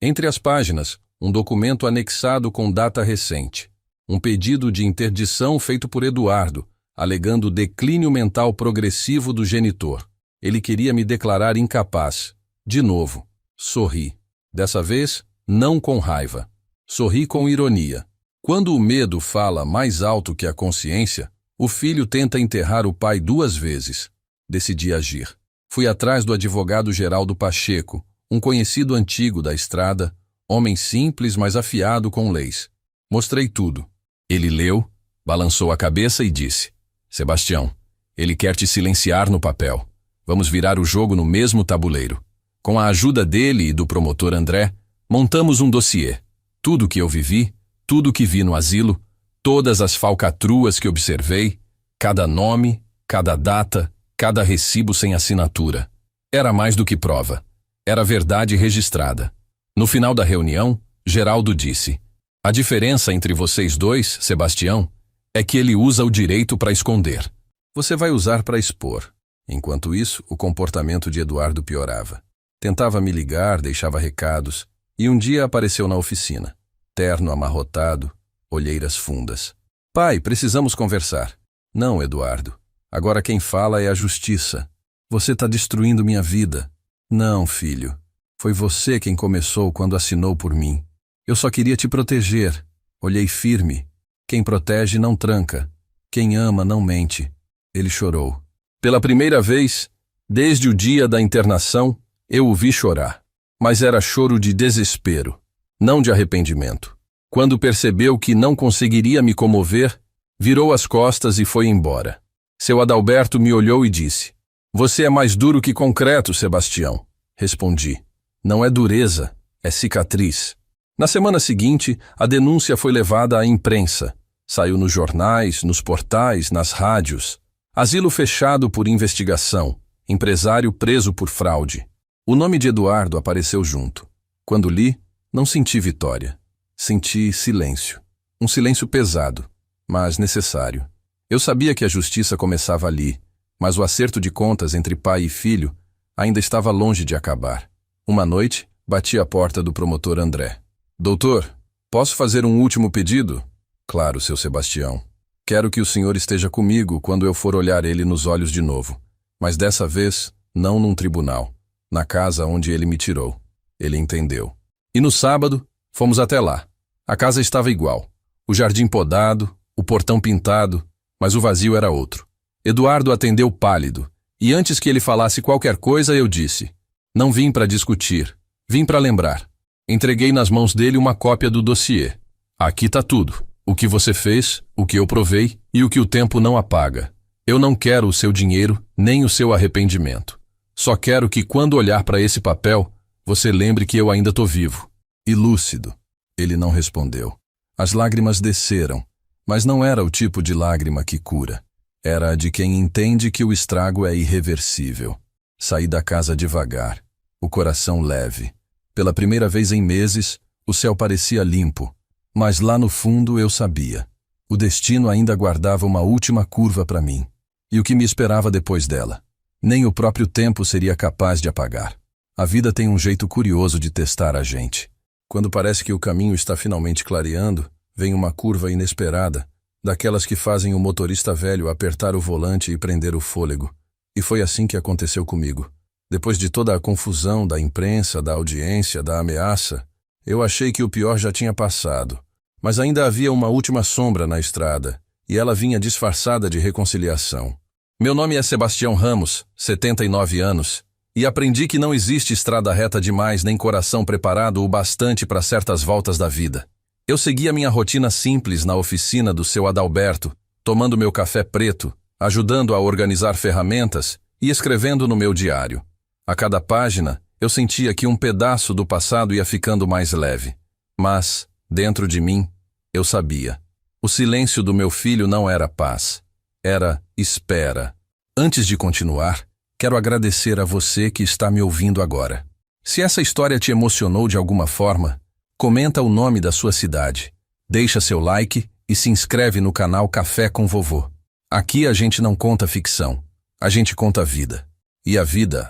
Entre as páginas, um documento anexado com data recente. Um pedido de interdição feito por Eduardo, alegando declínio mental progressivo do genitor. Ele queria me declarar incapaz. De novo, sorri. Dessa vez, não com raiva. Sorri com ironia. Quando o medo fala mais alto que a consciência, o filho tenta enterrar o pai 2 vezes. Decidi agir. Fui atrás do advogado Geraldo Pacheco, um conhecido antigo da estrada, homem simples, mas afiado com leis. Mostrei tudo. Ele leu, balançou a cabeça e disse: Sebastião, ele quer te silenciar no papel. Vamos virar o jogo no mesmo tabuleiro. Com a ajuda dele e do promotor André, montamos um dossiê. Tudo que eu vivi, tudo que vi no asilo, todas as falcatruas que observei, cada nome, cada data, cada recibo sem assinatura. Era mais do que prova. Era verdade registrada. No final da reunião, Geraldo disse: a diferença entre vocês dois, Sebastião, é que ele usa o direito para esconder. Você vai usar para expor. Enquanto isso, o comportamento de Eduardo piorava. Tentava me ligar, deixava recados, e um dia apareceu na oficina. Terno amarrotado, olheiras fundas. Pai, precisamos conversar. Não, Eduardo. Agora quem fala é a justiça. Você está destruindo minha vida. Não, filho. Foi você quem começou quando assinou por mim. Eu só queria te proteger. Olhei firme. Quem protege não tranca. Quem ama não mente. Ele chorou. Pela primeira vez, desde o dia da internação, eu o vi chorar. Mas era choro de desespero, não de arrependimento. Quando percebeu que não conseguiria me comover, virou as costas e foi embora. Seu Adalberto me olhou e disse: Você é mais duro que concreto, Sebastião. Respondi: Não é dureza, é cicatriz. Na semana seguinte, a denúncia foi levada à imprensa. Saiu nos jornais, nos portais, nas rádios. Asilo fechado por investigação. Empresário preso por fraude. O nome de Eduardo apareceu junto. Quando li, não senti vitória. Senti silêncio. Um silêncio pesado, mas necessário. Eu sabia que a justiça começava ali, mas o acerto de contas entre pai e filho ainda estava longe de acabar. Uma noite, bati à porta do promotor André. Doutor, posso fazer um último pedido? Claro, seu Sebastião. Quero que o senhor esteja comigo quando eu for olhar ele nos olhos de novo. Mas dessa vez, não num tribunal. Na casa onde ele me tirou. Ele entendeu. E no sábado, fomos até lá. A casa estava igual. O jardim podado, o portão pintado, mas o vazio era outro. Eduardo atendeu pálido. E antes que ele falasse qualquer coisa, eu disse: Não vim para discutir. Vim para lembrar. Entreguei nas mãos dele uma cópia do dossiê. Aqui está tudo. O que você fez, o que eu provei e o que o tempo não apaga. Eu não quero o seu dinheiro, nem o seu arrependimento. Só quero que quando olhar para esse papel, você lembre que eu ainda estou vivo. E lúcido. Ele não respondeu. As lágrimas desceram, mas não era o tipo de lágrima que cura. Era a de quem entende que o estrago é irreversível. Saí da casa devagar, o coração leve. Pela primeira vez em meses, o céu parecia limpo, mas lá no fundo eu sabia. O destino ainda guardava uma última curva para mim. E o que me esperava depois dela? Nem o próprio tempo seria capaz de apagar. A vida tem um jeito curioso de testar a gente. Quando parece que o caminho está finalmente clareando, vem uma curva inesperada, daquelas que fazem o motorista velho apertar o volante e prender o fôlego. E foi assim que aconteceu comigo. Depois de toda a confusão da imprensa, da audiência, da ameaça, eu achei que o pior já tinha passado. Mas ainda havia uma última sombra na estrada, e ela vinha disfarçada de reconciliação. Meu nome é Sebastião Ramos, 79 anos, e aprendi que não existe estrada reta demais nem coração preparado o bastante para certas voltas da vida. Eu seguia minha rotina simples na oficina do seu Adalberto, tomando meu café preto, ajudando a organizar ferramentas e escrevendo no meu diário. A cada página, eu sentia que um pedaço do passado ia ficando mais leve. Mas, dentro de mim, eu sabia. O silêncio do meu filho não era paz. Era espera. Antes de continuar, quero agradecer a você que está me ouvindo agora. Se essa história te emocionou de alguma forma, comenta o nome da sua cidade, deixa seu like e se inscreve no canal Café com Vovô. Aqui a gente não conta ficção, a gente conta vida. E a vida,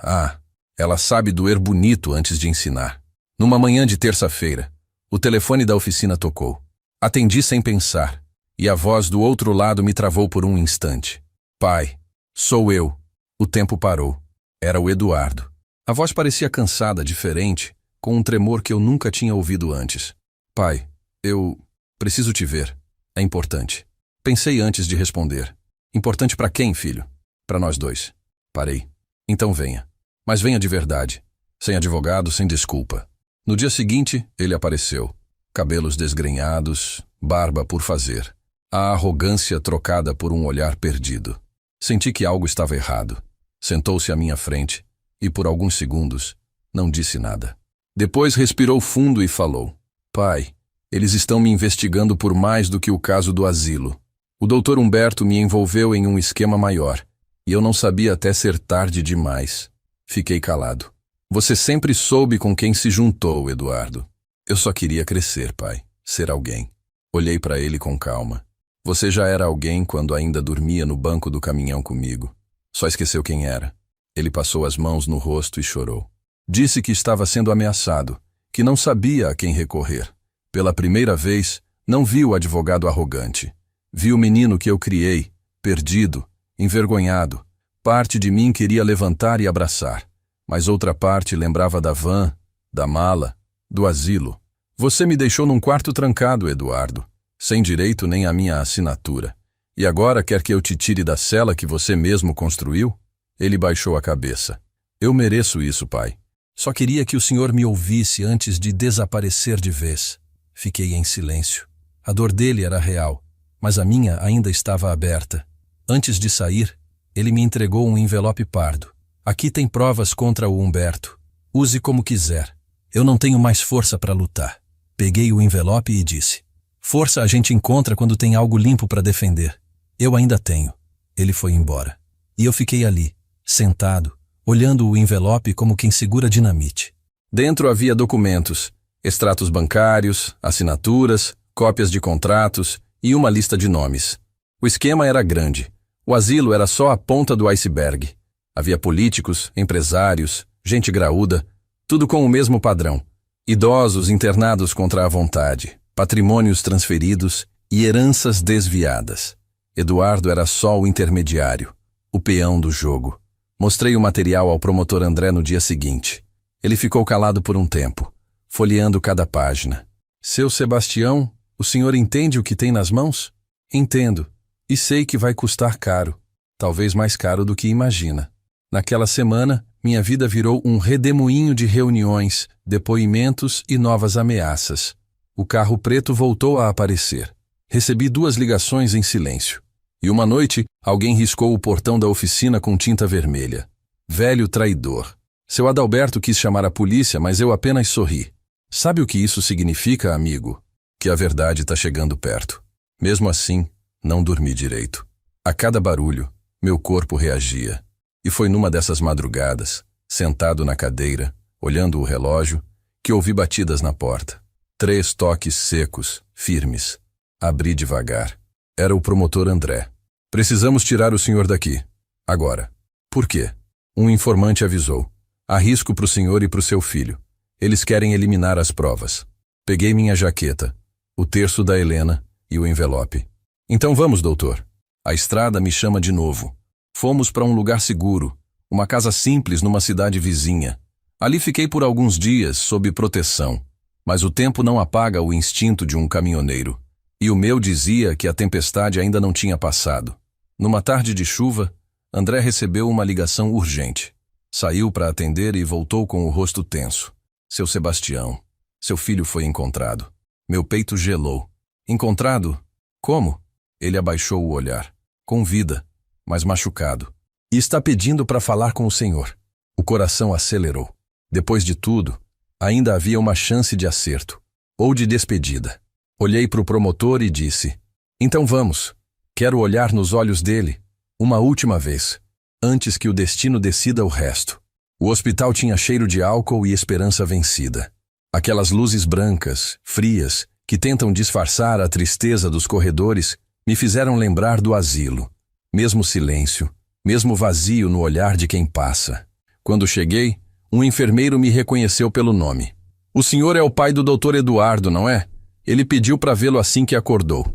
ela sabe doer bonito antes de ensinar. Numa manhã de terça-feira, o telefone da oficina tocou. Atendi sem pensar, e a voz do outro lado me travou por um instante. Pai, sou eu. O tempo parou. Era o Eduardo. A voz parecia cansada, diferente, com um tremor que eu nunca tinha ouvido antes. Pai, eu preciso te ver. É importante. Pensei antes de responder. Importante para quem, filho? Para nós dois. Parei. Então venha. Mas venha de verdade. Sem advogado, sem desculpa. No dia seguinte, ele apareceu. Cabelos desgrenhados, barba por fazer. A arrogância trocada por um olhar perdido. Senti que algo estava errado. Sentou-se à minha frente e, por alguns segundos, não disse nada. Depois respirou fundo e falou. Pai, eles estão me investigando por mais do que o caso do asilo. O Dr. Humberto me envolveu em um esquema maior, e eu não sabia até ser tarde demais. Fiquei calado. Você sempre soube com quem se juntou, Eduardo. Eu só queria crescer, pai, ser alguém. Olhei para ele com calma. Você já era alguém quando ainda dormia no banco do caminhão comigo. Só esqueceu quem era. Ele passou as mãos no rosto e chorou. Disse que estava sendo ameaçado, que não sabia a quem recorrer. Pela primeira vez, não viu o advogado arrogante. Vi o menino que eu criei, perdido, envergonhado. Parte de mim queria levantar e abraçar, mas outra parte lembrava da van, da mala, do asilo. Você me deixou num quarto trancado, Eduardo, sem direito nem à minha assinatura. E agora quer que eu te tire da cela que você mesmo construiu? Ele baixou a cabeça. Eu mereço isso, pai. Só queria que o senhor me ouvisse antes de desaparecer de vez. Fiquei em silêncio. A dor dele era real, mas a minha ainda estava aberta. Antes de sair, ele me entregou um envelope pardo. Aqui tem provas contra o Humberto. Use como quiser. Eu não tenho mais força para lutar. Peguei o envelope e disse. Força a gente encontra quando tem algo limpo para defender. Eu ainda tenho. Ele foi embora. E eu fiquei ali, sentado, olhando o envelope como quem segura dinamite. Dentro havia documentos, extratos bancários, assinaturas, cópias de contratos e uma lista de nomes. O esquema era grande. O asilo era só a ponta do iceberg. Havia políticos, empresários, gente graúda, tudo com o mesmo padrão. Idosos internados contra a vontade, patrimônios transferidos e heranças desviadas. Eduardo era só o intermediário, o peão do jogo. Mostrei o material ao promotor André no dia seguinte. Ele ficou calado por um tempo, folheando cada página. Seu Sebastião, o senhor entende o que tem nas mãos? Entendo. E sei que vai custar caro. Talvez mais caro do que imagina. Naquela semana, minha vida virou um redemoinho de reuniões, depoimentos e novas ameaças. O carro preto voltou a aparecer. Recebi 2 ligações em silêncio. E uma noite, alguém riscou o portão da oficina com tinta vermelha. Velho traidor. Seu Adalberto quis chamar a polícia, mas eu apenas sorri. Sabe o que isso significa, amigo? Que a verdade está chegando perto. Mesmo assim, não dormi direito. A cada barulho, meu corpo reagia. E foi numa dessas madrugadas, sentado na cadeira, olhando o relógio, que ouvi batidas na porta. 3 toques secos, firmes. Abri devagar. Era o promotor André. Precisamos tirar o senhor daqui. Agora. Por quê? Um informante avisou. Há risco para o senhor e para o seu filho. Eles querem eliminar as provas. Peguei minha jaqueta, o terço da Helena e o envelope. Então vamos, doutor. A estrada me chama de novo. Fomos para um lugar seguro, uma casa simples numa cidade vizinha. Ali fiquei por alguns dias, sob proteção. Mas o tempo não apaga o instinto de um caminhoneiro. E o meu dizia que a tempestade ainda não tinha passado. Numa tarde de chuva, André recebeu uma ligação urgente. Saiu para atender e voltou com o rosto tenso. Seu Sebastião. Seu filho foi encontrado. Meu peito gelou. Encontrado? Como? Ele abaixou o olhar. Com vida, mas machucado. E está pedindo para falar com o senhor. O coração acelerou. Depois de tudo, ainda havia uma chance de acerto. Ou de despedida. Olhei para o promotor e disse: então vamos. Quero olhar nos olhos dele, uma última vez, antes que o destino decida o resto. O hospital tinha cheiro de álcool e esperança vencida. Aquelas luzes brancas, frias, que tentam disfarçar a tristeza dos corredores, me fizeram lembrar do asilo. Mesmo silêncio, mesmo vazio no olhar de quem passa. Quando cheguei, um enfermeiro me reconheceu pelo nome. O senhor é o pai do Dr. Eduardo, não é? Ele pediu para vê-lo assim que acordou.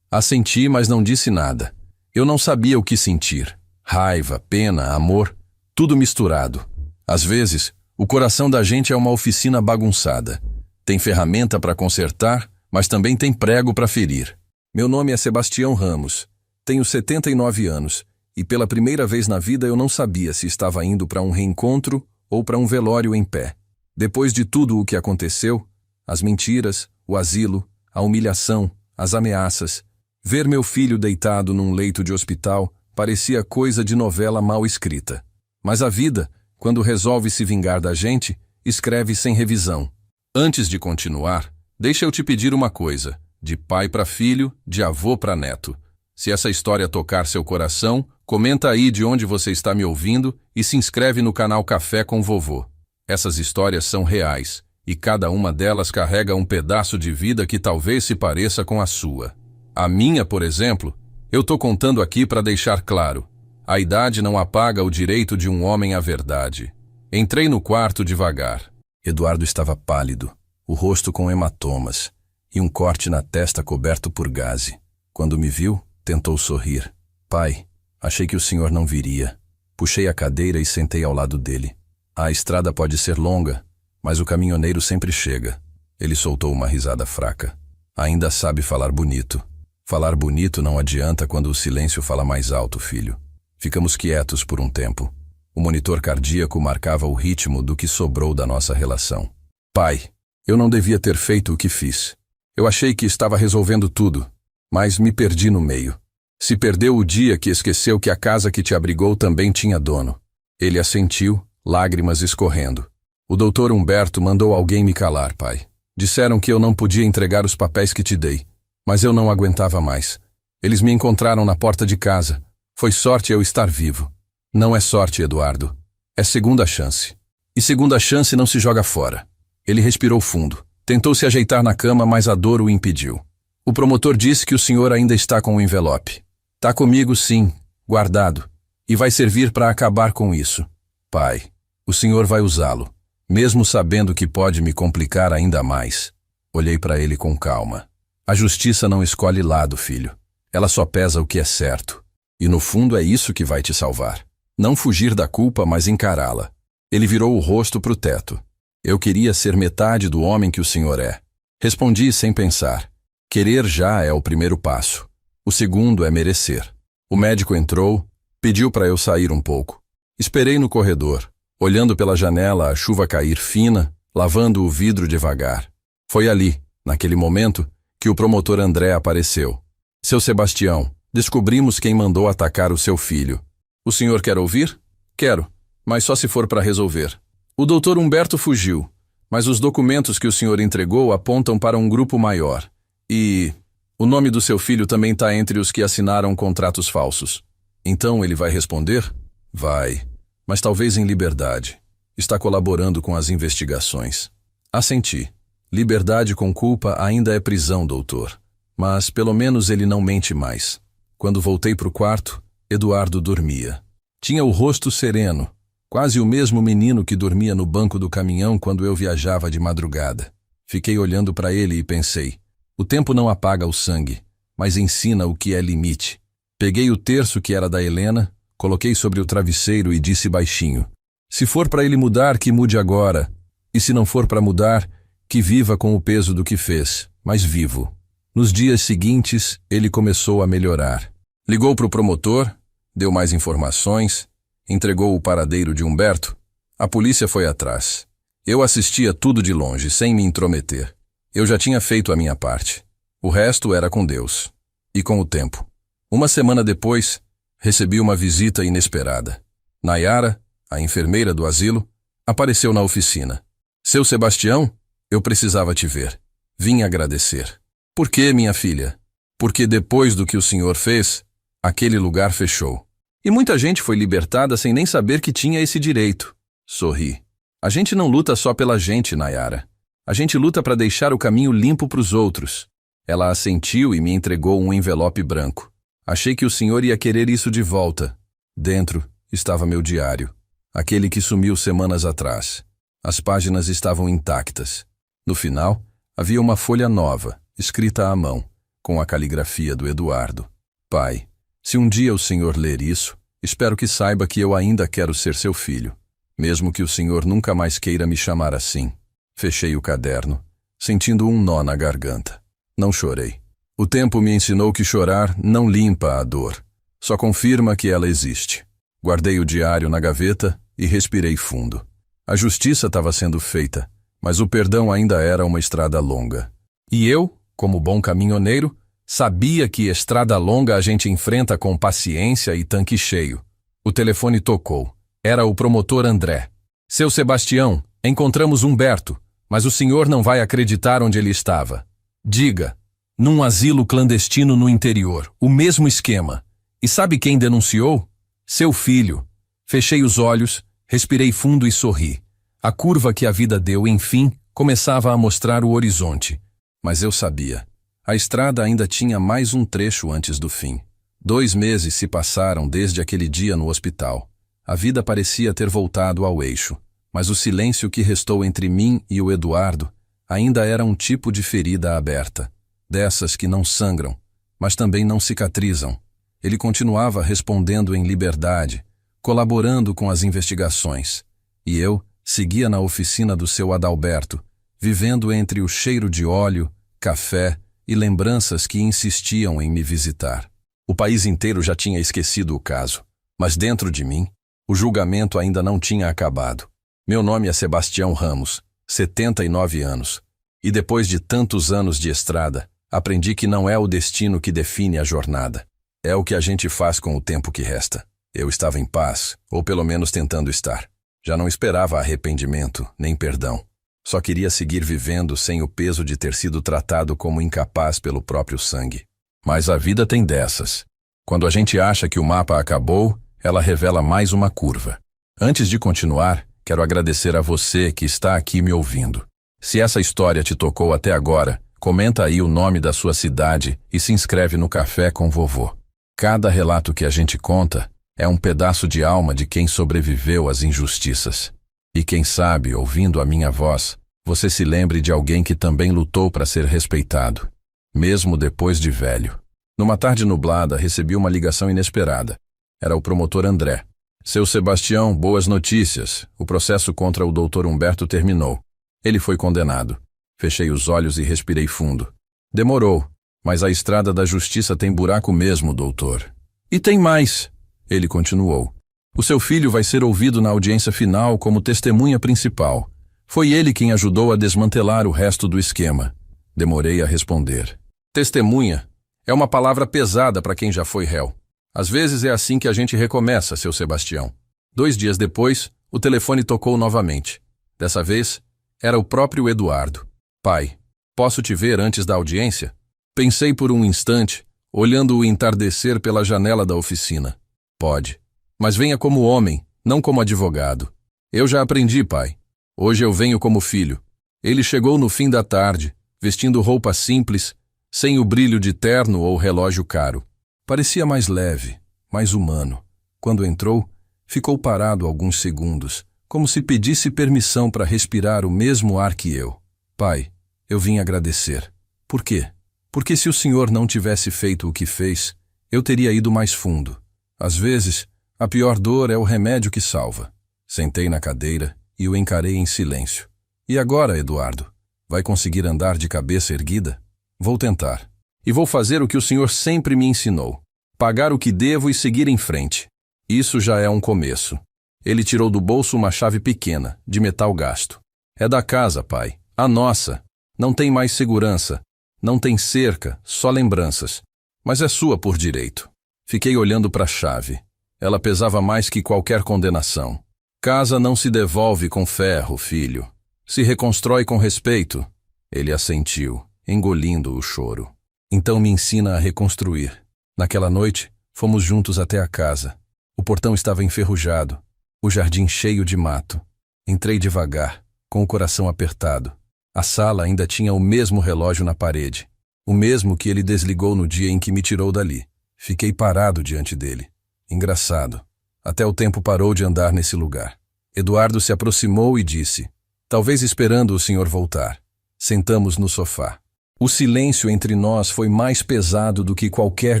Assenti, mas não disse nada. Eu não sabia o que sentir. Raiva, pena, amor, tudo misturado. Às vezes, o coração da gente é uma oficina bagunçada. Tem ferramenta para consertar, mas também tem prego para ferir. Meu nome é Sebastião Ramos. Tenho 79 anos e pela primeira vez na vida eu não sabia se estava indo para um reencontro ou para um velório em pé. Depois de tudo o que aconteceu, as mentiras, o asilo, a humilhação, as ameaças, ver meu filho deitado num leito de hospital parecia coisa de novela mal escrita. Mas a vida, quando resolve se vingar da gente, escreve sem revisão. Antes de continuar, deixa eu te pedir uma coisa, de pai para filho, de avô para neto. Se essa história tocar seu coração, comenta aí de onde você está me ouvindo e se inscreve no canal Café com Vovô. Essas histórias são reais, e cada uma delas carrega um pedaço de vida que talvez se pareça com a sua. A minha, por exemplo, eu tô contando aqui para deixar claro. A idade não apaga o direito de um homem à verdade. Entrei no quarto devagar. Eduardo estava pálido, o rosto com hematomas, e um corte na testa coberto por gaze. Quando me viu, tentou sorrir. Pai, achei que o senhor não viria. Puxei a cadeira e sentei ao lado dele. A estrada pode ser longa, mas o caminhoneiro sempre chega. Ele soltou uma risada fraca. Ainda sabe falar bonito. Falar bonito não adianta quando o silêncio fala mais alto, filho. Ficamos quietos por um tempo. O monitor cardíaco marcava o ritmo do que sobrou da nossa relação. Pai, eu não devia ter feito o que fiz. Eu achei que estava resolvendo tudo, mas me perdi no meio. Se perdeu o dia que esqueceu que a casa que te abrigou também tinha dono. Ele assentiu, lágrimas escorrendo. O doutor Humberto mandou alguém me calar, pai. Disseram que eu não podia entregar os papéis que te dei, mas eu não aguentava mais. Eles me encontraram na porta de casa. Foi sorte eu estar vivo. Não é sorte, Eduardo. É segunda chance. E segunda chance não se joga fora. Ele respirou fundo. Tentou se ajeitar na cama, mas a dor o impediu. O promotor disse que o senhor ainda está com o envelope. Tá comigo, sim, guardado. E vai servir para acabar com isso. Pai, o senhor vai usá-lo, mesmo sabendo que pode me complicar ainda mais. Olhei para ele com calma. A justiça não escolhe lado, filho. Ela só pesa o que é certo. E no fundo é isso que vai te salvar. Não fugir da culpa, mas encará-la. Ele virou o rosto para o teto. Eu queria ser metade do homem que o senhor é. Respondi sem pensar. Querer já é o primeiro passo. O segundo é merecer. O médico entrou, pediu para eu sair um pouco. Esperei no corredor, olhando pela janela a chuva cair fina, lavando o vidro devagar. Foi ali, naquele momento, que o promotor André apareceu. Seu Sebastião, descobrimos quem mandou atacar o seu filho. O senhor quer ouvir? Quero, mas só se for para resolver. O doutor Humberto fugiu, mas os documentos que o senhor entregou apontam para um grupo maior. E o nome do seu filho também está entre os que assinaram contratos falsos. Então ele vai responder? Vai, mas talvez em liberdade. Está colaborando com as investigações. Assenti. Liberdade com culpa ainda é prisão, doutor. Mas pelo menos ele não mente mais. Quando voltei para o quarto, Eduardo dormia. Tinha o rosto sereno, quase o mesmo menino que dormia no banco do caminhão quando eu viajava de madrugada. Fiquei olhando para ele e pensei, o tempo não apaga o sangue, mas ensina o que é limite. Peguei o terço que era da Helena, coloquei sobre o travesseiro e disse baixinho, se for para ele mudar, que mude agora, e se não for para mudar, que viva com o peso do que fez, mas vivo. Nos dias seguintes, ele começou a melhorar. Ligou para o promotor, deu mais informações, entregou o paradeiro de Humberto. A polícia foi atrás. Eu assistia tudo de longe, sem me intrometer. Eu já tinha feito a minha parte. O resto era com Deus. E com o tempo. Uma semana depois, recebi uma visita inesperada. Nayara, a enfermeira do asilo, apareceu na oficina. Seu Sebastião, eu precisava te ver. Vim agradecer. Por quê, minha filha? Porque depois do que o senhor fez, aquele lugar fechou. E muita gente foi libertada sem nem saber que tinha esse direito. Sorri. A gente não luta só pela gente, Nayara. A gente luta para deixar o caminho limpo para os outros. Ela assentiu e me entregou um envelope branco. Achei que o senhor ia querer isso de volta. Dentro estava meu diário. Aquele que sumiu semanas atrás. As páginas estavam intactas. No final, havia uma folha nova, escrita à mão, com a caligrafia do Eduardo. Pai, se um dia o senhor ler isso, espero que saiba que eu ainda quero ser seu filho, mesmo que o senhor nunca mais queira me chamar assim. Fechei o caderno, sentindo um nó na garganta. Não chorei. O tempo me ensinou que chorar não limpa a dor, só confirma que ela existe. Guardei o diário na gaveta e respirei fundo. A justiça estava sendo feita, mas o perdão ainda era uma estrada longa. E eu, como bom caminhoneiro, sabia que estrada longa a gente enfrenta com paciência e tanque cheio. O telefone tocou. Era o promotor André. Seu Sebastião, encontramos Humberto, mas o senhor não vai acreditar onde ele estava. Diga, num asilo clandestino no interior, o mesmo esquema. E sabe quem denunciou? Seu filho. Fechei os olhos, respirei fundo e sorri. A curva que a vida deu, enfim, começava a mostrar o horizonte. Mas eu sabia. A estrada ainda tinha mais um trecho antes do fim. 2 meses se passaram desde aquele dia no hospital. A vida parecia ter voltado ao eixo, mas o silêncio que restou entre mim e o Eduardo ainda era um tipo de ferida aberta, dessas que não sangram, mas também não cicatrizam. Ele continuava respondendo em liberdade, colaborando com as investigações, e eu seguia na oficina do seu Adalberto, vivendo entre o cheiro de óleo, café e lembranças que insistiam em me visitar. O país inteiro já tinha esquecido o caso, mas dentro de mim, o julgamento ainda não tinha acabado. Meu nome é Sebastião Ramos, 79 anos, e depois de tantos anos de estrada, aprendi que não é o destino que define a jornada. É o que a gente faz com o tempo que resta. Eu estava em paz, ou pelo menos tentando estar. Já não esperava arrependimento, nem perdão. Só queria seguir vivendo sem o peso de ter sido tratado como incapaz pelo próprio sangue. Mas a vida tem dessas. Quando a gente acha que o mapa acabou, ela revela mais uma curva. Antes de continuar, quero agradecer a você que está aqui me ouvindo. Se essa história te tocou até agora, comenta aí o nome da sua cidade e se inscreve no Café com Vovô. Cada relato que a gente conta é um pedaço de alma de quem sobreviveu às injustiças. E quem sabe, ouvindo a minha voz, você se lembre de alguém que também lutou para ser respeitado, mesmo depois de velho. Numa tarde nublada, recebi uma ligação inesperada. Era o promotor André. Seu Sebastião, boas notícias. O processo contra o Dr. Humberto terminou. Ele foi condenado. Fechei os olhos e respirei fundo. Demorou, mas a estrada da justiça tem buraco mesmo, doutor. E tem mais, ele continuou. O seu filho vai ser ouvido na audiência final como testemunha principal. Foi ele quem ajudou a desmantelar o resto do esquema. Demorei a responder. Testemunha é uma palavra pesada para quem já foi réu. Às vezes é assim que a gente recomeça, seu Sebastião. 2 dias depois, o telefone tocou novamente. Dessa vez, era o próprio Eduardo. Pai, posso te ver antes da audiência? Pensei por um instante, olhando o entardecer pela janela da oficina. Pode. Mas venha como homem, não como advogado. Eu já aprendi, pai. Hoje eu venho como filho. Ele chegou no fim da tarde, vestindo roupa simples, sem o brilho de terno ou relógio caro. Parecia mais leve, mais humano. Quando entrou, ficou parado alguns segundos, como se pedisse permissão para respirar o mesmo ar que eu. Pai, eu vim agradecer. Por quê? Porque se o senhor não tivesse feito o que fez, eu teria ido mais fundo. Às vezes, a pior dor é o remédio que salva. Sentei na cadeira e o encarei em silêncio. E agora, Eduardo? Vai conseguir andar de cabeça erguida? Vou tentar. E vou fazer o que o senhor sempre me ensinou. Pagar o que devo e seguir em frente. Isso já é um começo. Ele tirou do bolso uma chave pequena, de metal gasto. É da casa, pai. A nossa. Não tem mais segurança. Não tem cerca, só lembranças. Mas é sua por direito. Fiquei olhando para a chave. Ela pesava mais que qualquer condenação. Casa não se devolve com ferro, filho. Se reconstrói com respeito. Ele assentiu, engolindo o choro. Então me ensina a reconstruir. Naquela noite, fomos juntos até a casa. O portão estava enferrujado, o jardim cheio de mato. Entrei devagar, com o coração apertado. A sala ainda tinha o mesmo relógio na parede, o mesmo que ele desligou no dia em que me tirou dali. Fiquei parado diante dele. Engraçado. Até o tempo parou de andar nesse lugar. Eduardo se aproximou e disse, talvez esperando o senhor voltar. Sentamos no sofá. O silêncio entre nós foi mais pesado do que qualquer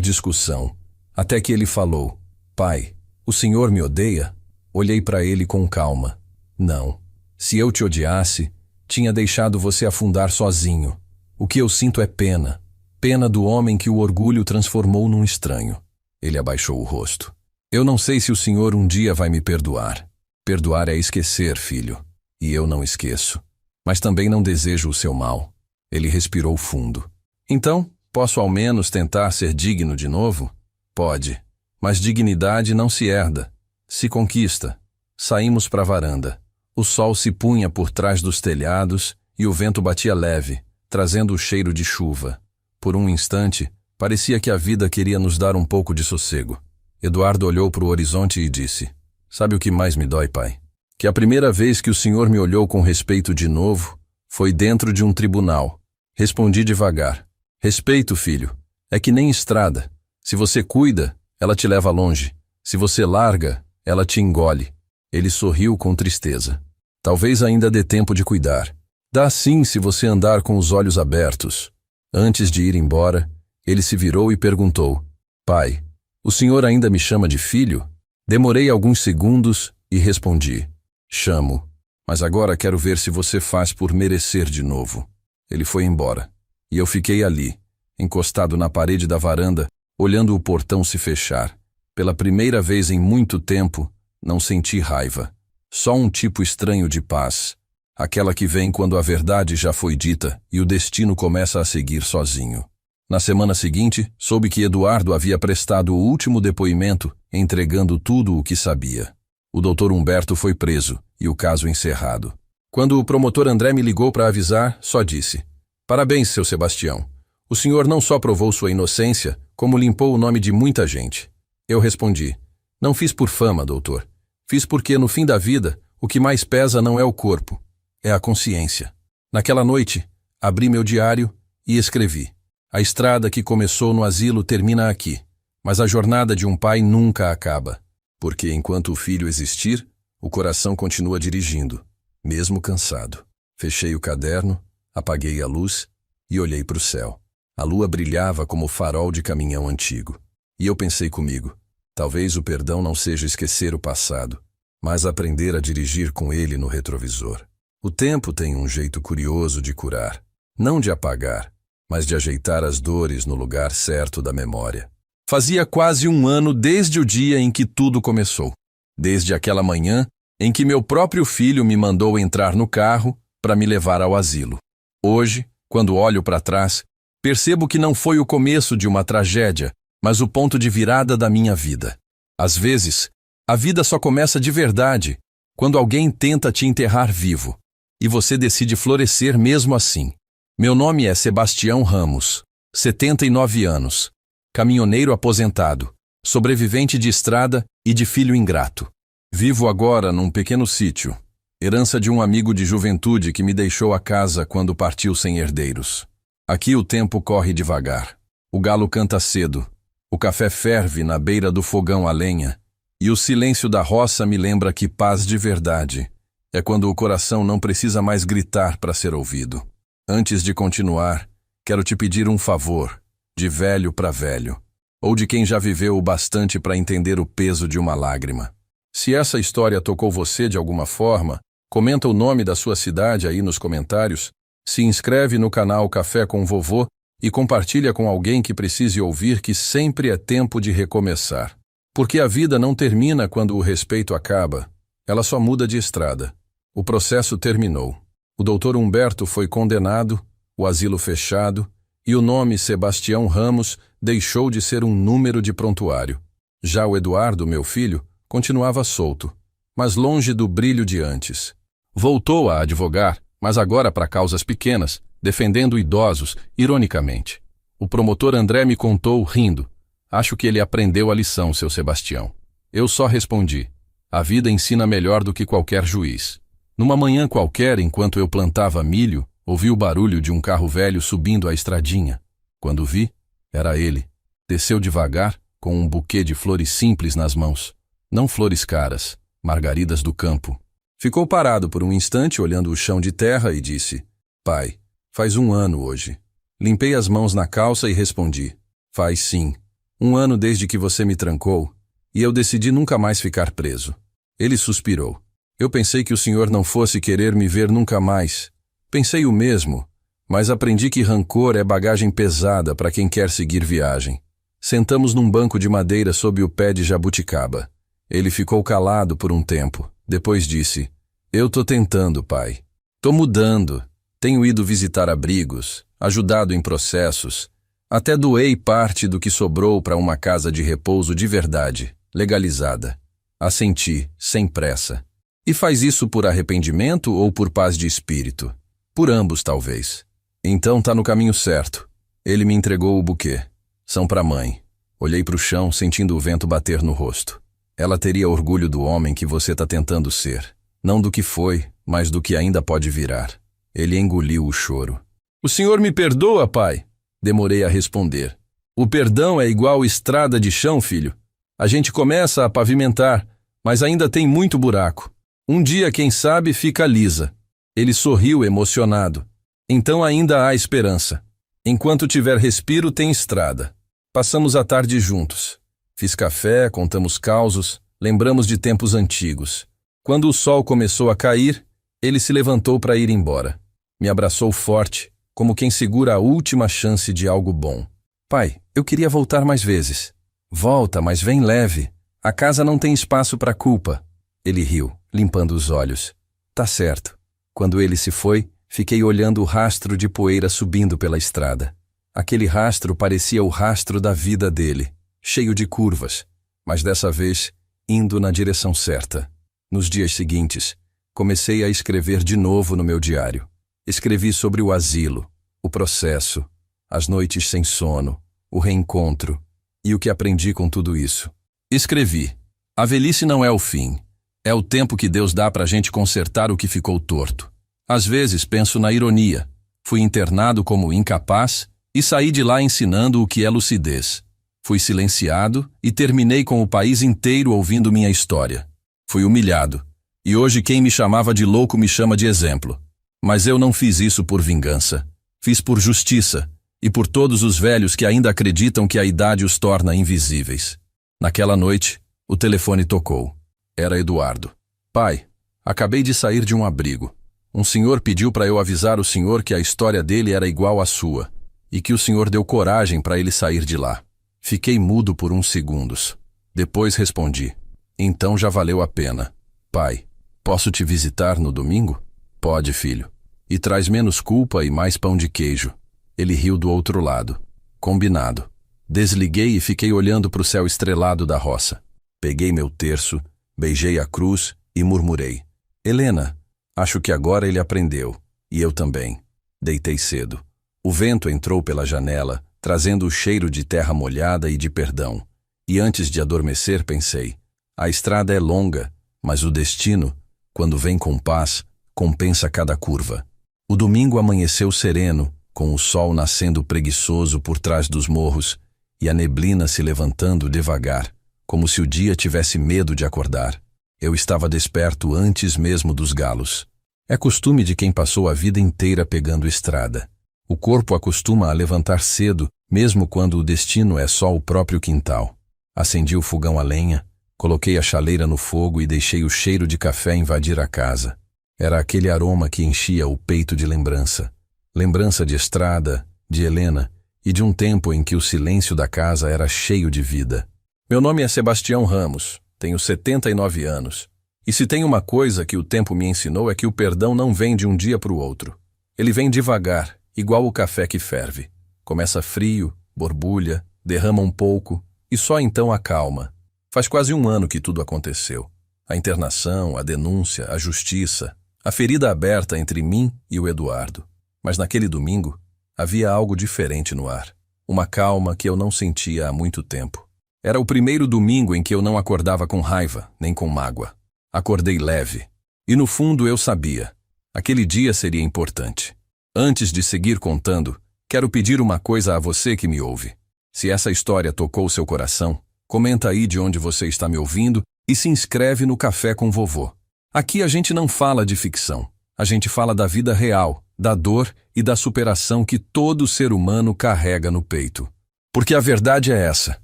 discussão. Até que ele falou, pai, o senhor me odeia? Olhei para ele com calma. Não. Se eu te odiasse, tinha deixado você afundar sozinho. O que eu sinto é pena. Pena do homem que o orgulho transformou num estranho. Ele abaixou o rosto. Eu não sei se o senhor um dia vai me perdoar. Perdoar é esquecer, filho. E eu não esqueço. Mas também não desejo o seu mal. Ele respirou fundo. Então, posso ao menos tentar ser digno de novo? Pode. Mas dignidade não se herda. Se conquista. Saímos para a varanda. O sol se punha por trás dos telhados e o vento batia leve, trazendo o cheiro de chuva. Por um instante, parecia que a vida queria nos dar um pouco de sossego. Eduardo olhou para o horizonte e disse, sabe o que mais me dói, pai? Que a primeira vez que o senhor me olhou com respeito de novo, foi dentro de um tribunal. Respondi devagar. Respeito, filho. É que nem estrada. Se você cuida, ela te leva longe. Se você larga, ela te engole. Ele sorriu com tristeza. Talvez ainda dê tempo de cuidar. Dá sim se você andar com os olhos abertos. Antes de ir embora, ele se virou e perguntou, pai, o senhor ainda me chama de filho? Demorei alguns segundos e respondi, chamo, mas agora quero ver se você faz por merecer de novo. Ele foi embora, e eu fiquei ali, encostado na parede da varanda, olhando o portão se fechar. Pela primeira vez em muito tempo, não senti raiva. Só um tipo estranho de paz. Aquela que vem quando a verdade já foi dita e o destino começa a seguir sozinho. Na semana seguinte, soube que Eduardo havia prestado o último depoimento, entregando tudo o que sabia. O doutor Humberto foi preso e o caso encerrado. Quando o promotor André me ligou para avisar, só disse, parabéns, seu Sebastião. O senhor não só provou sua inocência, como limpou o nome de muita gente. Eu respondi, não fiz por fama, doutor. Fiz porque, no fim da vida, o que mais pesa não é o corpo, é a consciência. Naquela noite, abri meu diário e escrevi. A estrada que começou no asilo termina aqui, mas a jornada de um pai nunca acaba, porque enquanto o filho existir, o coração continua dirigindo, mesmo cansado. Fechei o caderno, apaguei a luz e olhei para o céu. A lua brilhava como farol de caminhão antigo. E eu pensei comigo, talvez o perdão não seja esquecer o passado, mas aprender a dirigir com ele no retrovisor. O tempo tem um jeito curioso de curar, não de apagar, mas de ajeitar as dores no lugar certo da memória. Fazia quase um ano desde o dia em que tudo começou. Desde aquela manhã em que meu próprio filho me mandou entrar no carro para me levar ao asilo. Hoje, quando olho para trás, percebo que não foi o começo de uma tragédia, mas o ponto de virada da minha vida. Às vezes, a vida só começa de verdade quando alguém tenta te enterrar vivo, e você decide florescer mesmo assim. Meu nome é Sebastião Ramos, 79 anos, caminhoneiro aposentado, sobrevivente de estrada e de filho ingrato. Vivo agora num pequeno sítio, herança de um amigo de juventude que me deixou a casa quando partiu sem herdeiros. Aqui o tempo corre devagar. O galo canta cedo. O café ferve na beira do fogão a lenha. E o silêncio da roça me lembra que paz de verdade é quando o coração não precisa mais gritar para ser ouvido. Antes de continuar, quero te pedir um favor, de velho para velho, ou de quem já viveu o bastante para entender o peso de uma lágrima. Se essa história tocou você de alguma forma, comenta o nome da sua cidade aí nos comentários, se inscreve no canal Café com Vovô e compartilha com alguém que precise ouvir que sempre é tempo de recomeçar. Porque a vida não termina quando o respeito acaba, ela só muda de estrada. O processo terminou. O doutor Humberto foi condenado, o asilo fechado, e o nome Sebastião Ramos deixou de ser um número de prontuário. Já o Eduardo, meu filho, continuava solto, mas longe do brilho de antes. Voltou a advogar, mas agora para causas pequenas, defendendo idosos, ironicamente. O promotor André me contou, rindo. Acho que ele aprendeu a lição, seu Sebastião. Eu só respondi. A vida ensina melhor do que qualquer juiz. Numa manhã qualquer, enquanto eu plantava milho, ouvi o barulho de um carro velho subindo a estradinha. Quando vi, era ele. Desceu devagar, com um buquê de flores simples nas mãos. Não flores caras, margaridas do campo. Ficou parado por um instante olhando o chão de terra e disse: Pai, faz 1 ano hoje. Limpei as mãos na calça e respondi: Faz sim. 1 ano desde que você me trancou, e eu decidi nunca mais ficar preso. Ele suspirou. Eu pensei que o senhor não fosse querer me ver nunca mais. Pensei o mesmo, mas aprendi que rancor é bagagem pesada para quem quer seguir viagem. Sentamos num banco de madeira sob o pé de jabuticaba. Ele ficou calado por um tempo. Depois disse: Eu tô tentando, pai. Tô mudando. Tenho ido visitar abrigos, ajudado em processos. Até doei parte do que sobrou para uma casa de repouso de verdade, legalizada. Assenti, sem pressa. E faz isso por arrependimento ou por paz de espírito? Por ambos, talvez. Então tá no caminho certo. Ele me entregou o buquê. São pra mãe. Olhei pro chão, sentindo o vento bater no rosto. Ela teria orgulho do homem que você tá tentando ser. Não do que foi, mas do que ainda pode virar. Ele engoliu o choro. O senhor me perdoa, pai? Demorei a responder. O perdão é igual estrada de chão, filho. A gente começa a pavimentar, mas ainda tem muito buraco. Um dia, quem sabe, fica lisa. Ele sorriu emocionado. Então ainda há esperança. Enquanto tiver respiro, tem estrada. Passamos a tarde juntos. Fiz café, contamos causos, lembramos de tempos antigos. Quando o sol começou a cair, ele se levantou para ir embora. Me abraçou forte, como quem segura a última chance de algo bom. Pai, eu queria voltar mais vezes. Volta, mas vem leve. A casa não tem espaço para culpa. Ele riu, limpando os olhos. Tá certo. Quando ele se foi, fiquei olhando o rastro de poeira subindo pela estrada. Aquele rastro parecia o rastro da vida dele, cheio de curvas, mas dessa vez indo na direção certa. Nos dias seguintes, comecei a escrever de novo no meu diário. Escrevi sobre o asilo, o processo, as noites sem sono, o reencontro e o que aprendi com tudo isso. Escrevi: a velhice não é o fim. É o tempo que Deus dá pra gente consertar o que ficou torto. Às vezes penso na ironia. Fui internado como incapaz e saí de lá ensinando o que é lucidez. Fui silenciado e terminei com o país inteiro ouvindo minha história. Fui humilhado. E hoje quem me chamava de louco me chama de exemplo. Mas eu não fiz isso por vingança. Fiz por justiça e por todos os velhos que ainda acreditam que a idade os torna invisíveis. Naquela noite, o telefone tocou. Era Eduardo. Pai, acabei de sair de um abrigo. Um senhor pediu para eu avisar o senhor que a história dele era igual à sua e que o senhor deu coragem para ele sair de lá. Fiquei mudo por uns segundos. Depois respondi: então já valeu a pena. Pai, posso te visitar no domingo? Pode, filho. E traz menos culpa e mais pão de queijo. Ele riu do outro lado. Combinado. Desliguei e fiquei olhando para o céu estrelado da roça. Peguei meu terço, beijei a cruz e murmurei: Helena, acho que agora ele aprendeu. E eu também. Deitei cedo. O vento entrou pela janela, trazendo o cheiro de terra molhada e de perdão. E antes de adormecer pensei: a estrada é longa, mas o destino, quando vem com paz, compensa cada curva. O domingo amanheceu sereno, com o sol nascendo preguiçoso por trás dos morros e a neblina se levantando devagar, como se o dia tivesse medo de acordar. Eu estava desperto antes mesmo dos galos. É costume de quem passou a vida inteira pegando estrada. O corpo acostuma a levantar cedo, mesmo quando o destino é só o próprio quintal. Acendi o fogão a lenha, coloquei a chaleira no fogo e deixei o cheiro de café invadir a casa. Era aquele aroma que enchia o peito de lembrança. Lembrança de estrada, de Helena e de um tempo em que o silêncio da casa era cheio de vida. Meu nome é Sebastião Ramos, tenho 79 anos. E se tem uma coisa que o tempo me ensinou é que o perdão não vem de um dia para o outro. Ele vem devagar, igual o café que ferve. Começa frio, borbulha, derrama um pouco e só então acalma. Faz quase um ano que tudo aconteceu. A internação, a denúncia, a justiça, a ferida aberta entre mim e o Eduardo. Mas naquele domingo, havia algo diferente no ar. Uma calma que eu não sentia há muito tempo. Era o primeiro domingo em que eu não acordava com raiva, nem com mágoa. Acordei leve. E no fundo eu sabia. Aquele dia seria importante. Antes de seguir contando, quero pedir uma coisa a você que me ouve. Se essa história tocou seu coração, comenta aí de onde você está me ouvindo e se inscreve no Café com Vovô. Aqui a gente não fala de ficção. A gente fala da vida real, da dor e da superação que todo ser humano carrega no peito. Porque a verdade é essa.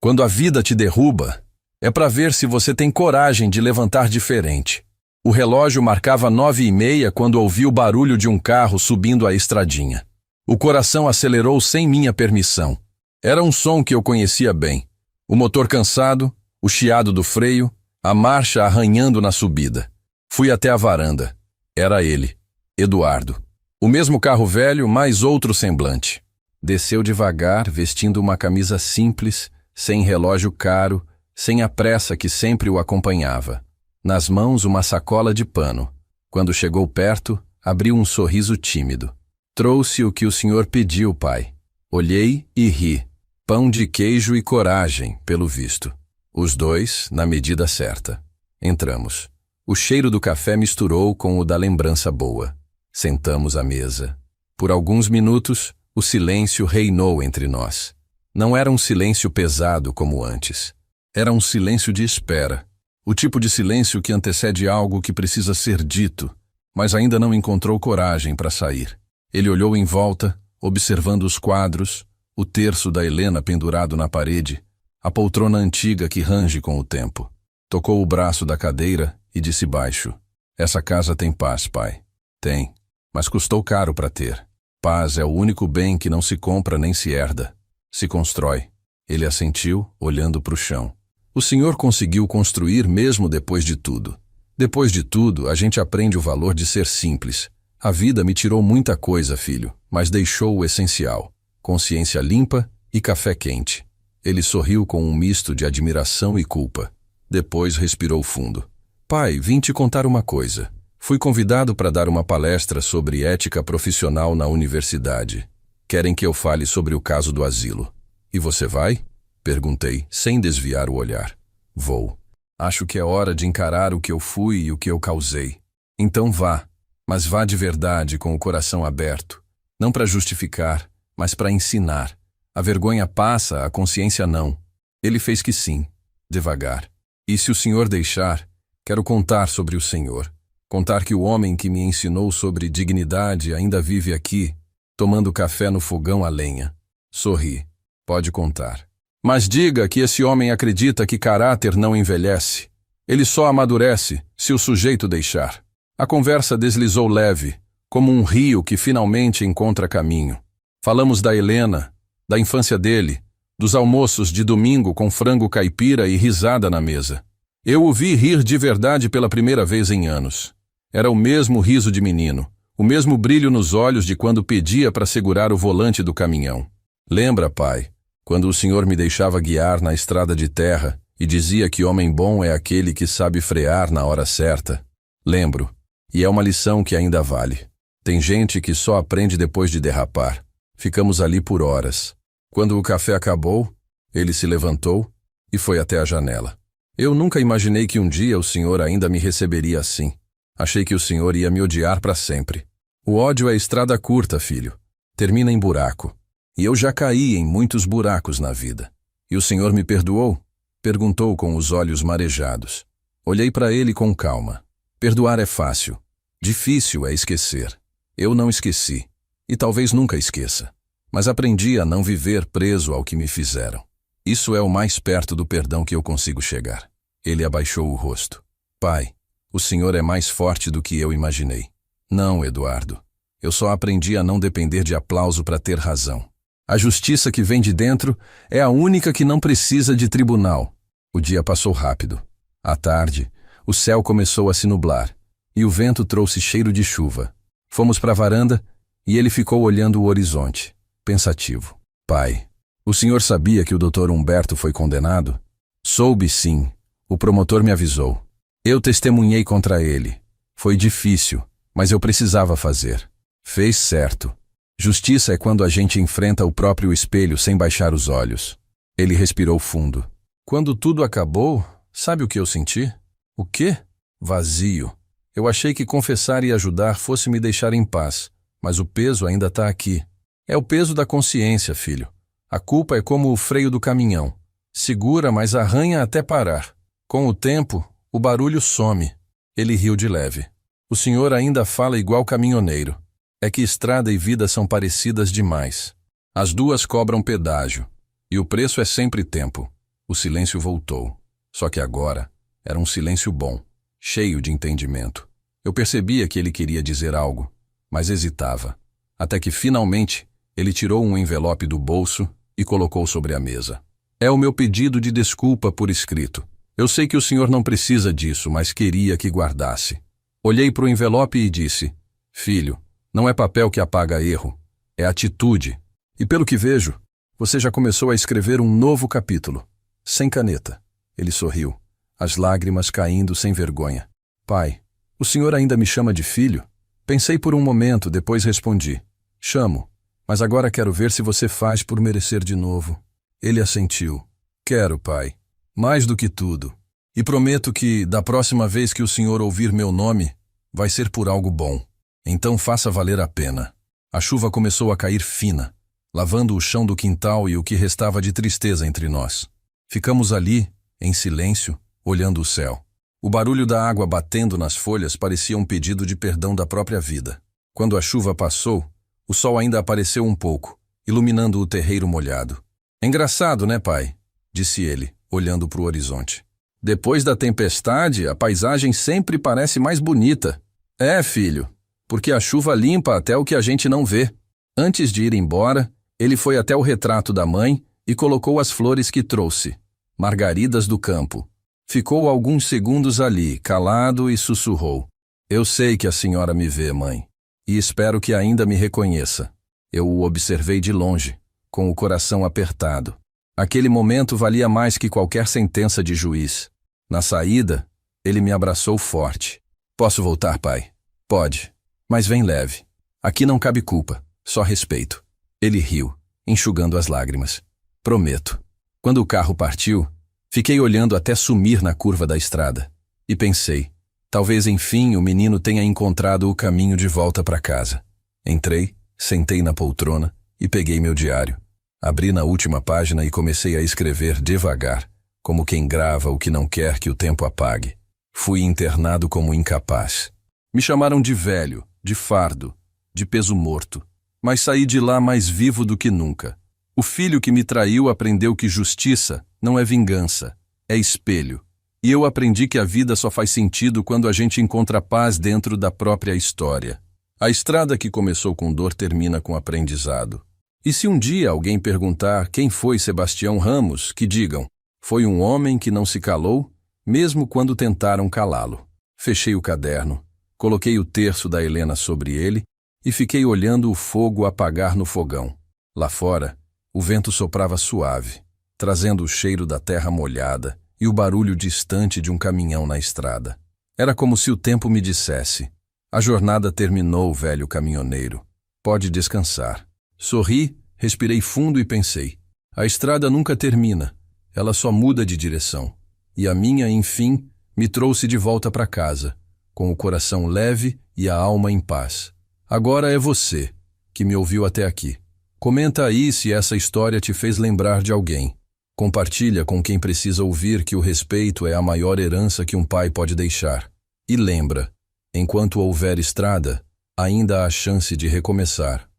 Quando a vida te derruba, é para ver se você tem coragem de levantar diferente. O relógio marcava 9h30 quando ouvi o barulho de um carro subindo a estradinha. O coração acelerou sem minha permissão. Era um som que eu conhecia bem. O motor cansado, o chiado do freio, a marcha arranhando na subida. Fui até a varanda. Era ele, Eduardo. O mesmo carro velho, mas outro semblante. Desceu devagar, vestindo uma camisa simples, sem relógio caro, sem a pressa que sempre o acompanhava. Nas mãos uma sacola de pano. Quando chegou perto, abriu um sorriso tímido. Trouxe o que o senhor pediu, pai. Olhei e ri. Pão de queijo e coragem, pelo visto. Os dois, na medida certa. Entramos. O cheiro do café misturou com o da lembrança boa. Sentamos à mesa. Por alguns minutos, o silêncio reinou entre nós. Não era um silêncio pesado como antes. Era um silêncio de espera. O tipo de silêncio que antecede algo que precisa ser dito, mas ainda não encontrou coragem para sair. Ele olhou em volta, observando os quadros, o terço da Helena pendurado na parede, a poltrona antiga que range com o tempo. Tocou o braço da cadeira e disse baixo: "Essa casa tem paz, pai." "Tem, mas custou caro para ter. Paz é o único bem que não se compra nem se herda. Se constrói." Ele assentiu, olhando para o chão. "O senhor conseguiu construir mesmo depois de tudo. Depois de tudo, a gente aprende o valor de ser simples. A vida me tirou muita coisa, filho, mas deixou o essencial. Consciência limpa e café quente." Ele sorriu com um misto de admiração e culpa. Depois respirou fundo. "Pai, vim te contar uma coisa. Fui convidado para dar uma palestra sobre ética profissional na universidade. Querem que eu fale sobre o caso do asilo. E você vai?" Perguntei, sem desviar o olhar. "Vou. Acho que é hora de encarar o que eu fui e o que eu causei. Então vá, mas vá de verdade com o coração aberto. Não para justificar, mas para ensinar. A vergonha passa, a consciência não." Ele fez que sim, devagar. "E se o senhor deixar, quero contar sobre o senhor. Contar que o homem que me ensinou sobre dignidade ainda vive aqui, tomando café no fogão a lenha." Sorri. "Pode contar. Mas diga que esse homem acredita que caráter não envelhece. Ele só amadurece se o sujeito deixar." A conversa deslizou leve, como um rio que finalmente encontra caminho. Falamos da Helena, da infância dele, dos almoços de domingo com frango caipira e risada na mesa. Eu o vi rir de verdade pela primeira vez em anos. Era o mesmo riso de menino, o mesmo brilho nos olhos de quando pedia para segurar o volante do caminhão. "Lembra, pai, quando o senhor me deixava guiar na estrada de terra e dizia que homem bom é aquele que sabe frear na hora certa?" Lembro, e é uma lição que ainda vale. Tem gente que só aprende depois de derrapar. Ficamos ali por horas. Quando o café acabou, ele se levantou e foi até a janela. Eu nunca imaginei que um dia o senhor ainda me receberia assim. Achei que o senhor ia me odiar para sempre. O ódio é estrada curta, filho. termina em buraco. E eu já caí em muitos buracos na vida. E o Senhor me perdoou? Perguntou com os olhos marejados. Olhei para ele com calma. Perdoar é fácil. Difícil é esquecer. Eu não esqueci. E talvez nunca esqueça. Mas aprendi a não viver preso ao que me fizeram. Isso é o mais perto do perdão que eu consigo chegar. Ele abaixou o rosto. Pai, o Senhor é mais forte do que eu imaginei. Não, Eduardo. Eu só aprendi a não depender de aplauso para ter razão. A justiça que vem de dentro é a única que não precisa de tribunal. O dia passou rápido. À tarde, o céu começou a se nublar e o vento trouxe cheiro de chuva. Fomos para a varanda e ele ficou olhando o horizonte, pensativo. Pai, o senhor sabia que o Dr. Humberto foi condenado? Soube sim. O promotor me avisou. Eu testemunhei contra ele. Foi difícil, mas eu precisava fazer. Fez certo. Justiça é quando a gente enfrenta o próprio espelho sem baixar os olhos. Ele respirou fundo. Quando tudo acabou, sabe o que eu senti? O quê? Vazio. Eu achei que confessar e ajudar fosse me deixar em paz, mas o peso ainda está aqui. É o peso da consciência, filho. A culpa é como o freio do caminhão. Segura, mas arranha até parar. Com o tempo, o barulho some. Ele riu de leve. O senhor ainda fala igual caminhoneiro. É que estrada e vida são parecidas demais. As duas cobram pedágio. E o preço é sempre tempo. O silêncio voltou. Só que agora era um silêncio bom, cheio de entendimento. Eu percebia que ele queria dizer algo, mas hesitava. Até que finalmente ele tirou um envelope do bolso e colocou sobre a mesa. É o meu pedido de desculpa por escrito. Eu sei que o senhor não precisa disso, mas queria que guardasse. Olhei para o envelope e disse: Filho, não é papel que apaga erro, é atitude. E pelo que vejo, você já começou a escrever um novo capítulo. Sem caneta. Ele sorriu, as lágrimas caindo sem vergonha. Pai, o senhor ainda me chama de filho? Pensei por um momento, depois respondi. Chamo, mas agora quero ver se você faz por merecer de novo. Ele assentiu. Quero, pai. Mais do que tudo. E prometo que, da próxima vez que o senhor ouvir meu nome, vai ser por algo bom. Então faça valer a pena. A chuva começou a cair fina, lavando o chão do quintal e o que restava de tristeza entre nós. Ficamos ali, em silêncio, olhando o céu. O barulho da água batendo nas folhas parecia um pedido de perdão da própria vida. Quando a chuva passou, o sol ainda apareceu um pouco, iluminando o terreiro molhado. Engraçado, né, pai? Disse ele, olhando para o horizonte. Depois da tempestade, a paisagem sempre parece mais bonita. É, filho, porque a chuva limpa até o que a gente não vê. Antes de ir embora, ele foi até o retrato da mãe e colocou as flores que trouxe, margaridas do campo. Ficou alguns segundos ali, calado, e sussurrou. Eu sei que a senhora me vê, mãe, e espero que ainda me reconheça. Eu o observei de longe, com o coração apertado. Aquele momento valia mais que qualquer sentença de juiz. Na saída, ele me abraçou forte. Posso voltar, pai? Pode, mas vem leve. Aqui não cabe culpa, só respeito. Ele riu, enxugando as lágrimas. Prometo. Quando o carro partiu, fiquei olhando até sumir na curva da estrada. E pensei, talvez enfim o menino tenha encontrado o caminho de volta para casa. Entrei, sentei na poltrona e peguei meu diário. Abri na última página e comecei a escrever devagar, como quem grava o que não quer que o tempo apague. Fui internado como incapaz. Me chamaram de velho, de fardo, de peso morto. Mas saí de lá mais vivo do que nunca. O filho que me traiu aprendeu que justiça não é vingança, é espelho. E eu aprendi que a vida só faz sentido quando a gente encontra paz dentro da própria história. A estrada que começou com dor termina com aprendizado. E se um dia alguém perguntar quem foi Sebastião Ramos, que digam, foi um homem que não se calou, mesmo quando tentaram calá-lo. Fechei o caderno, coloquei o terço da Helena sobre ele e fiquei olhando o fogo apagar no fogão. Lá fora, o vento soprava suave, trazendo o cheiro da terra molhada e o barulho distante de um caminhão na estrada. Era como se o tempo me dissesse, a jornada terminou, velho caminhoneiro. Pode descansar. Sorri, respirei fundo e pensei, a estrada nunca termina, ela só muda de direção. E a minha, enfim, me trouxe de volta para casa, com o coração leve e a alma em paz. Agora é você, que me ouviu até aqui. Comenta aí se essa história te fez lembrar de alguém. Compartilha com quem precisa ouvir que o respeito é a maior herança que um pai pode deixar. E lembra, enquanto houver estrada, ainda há chance de recomeçar.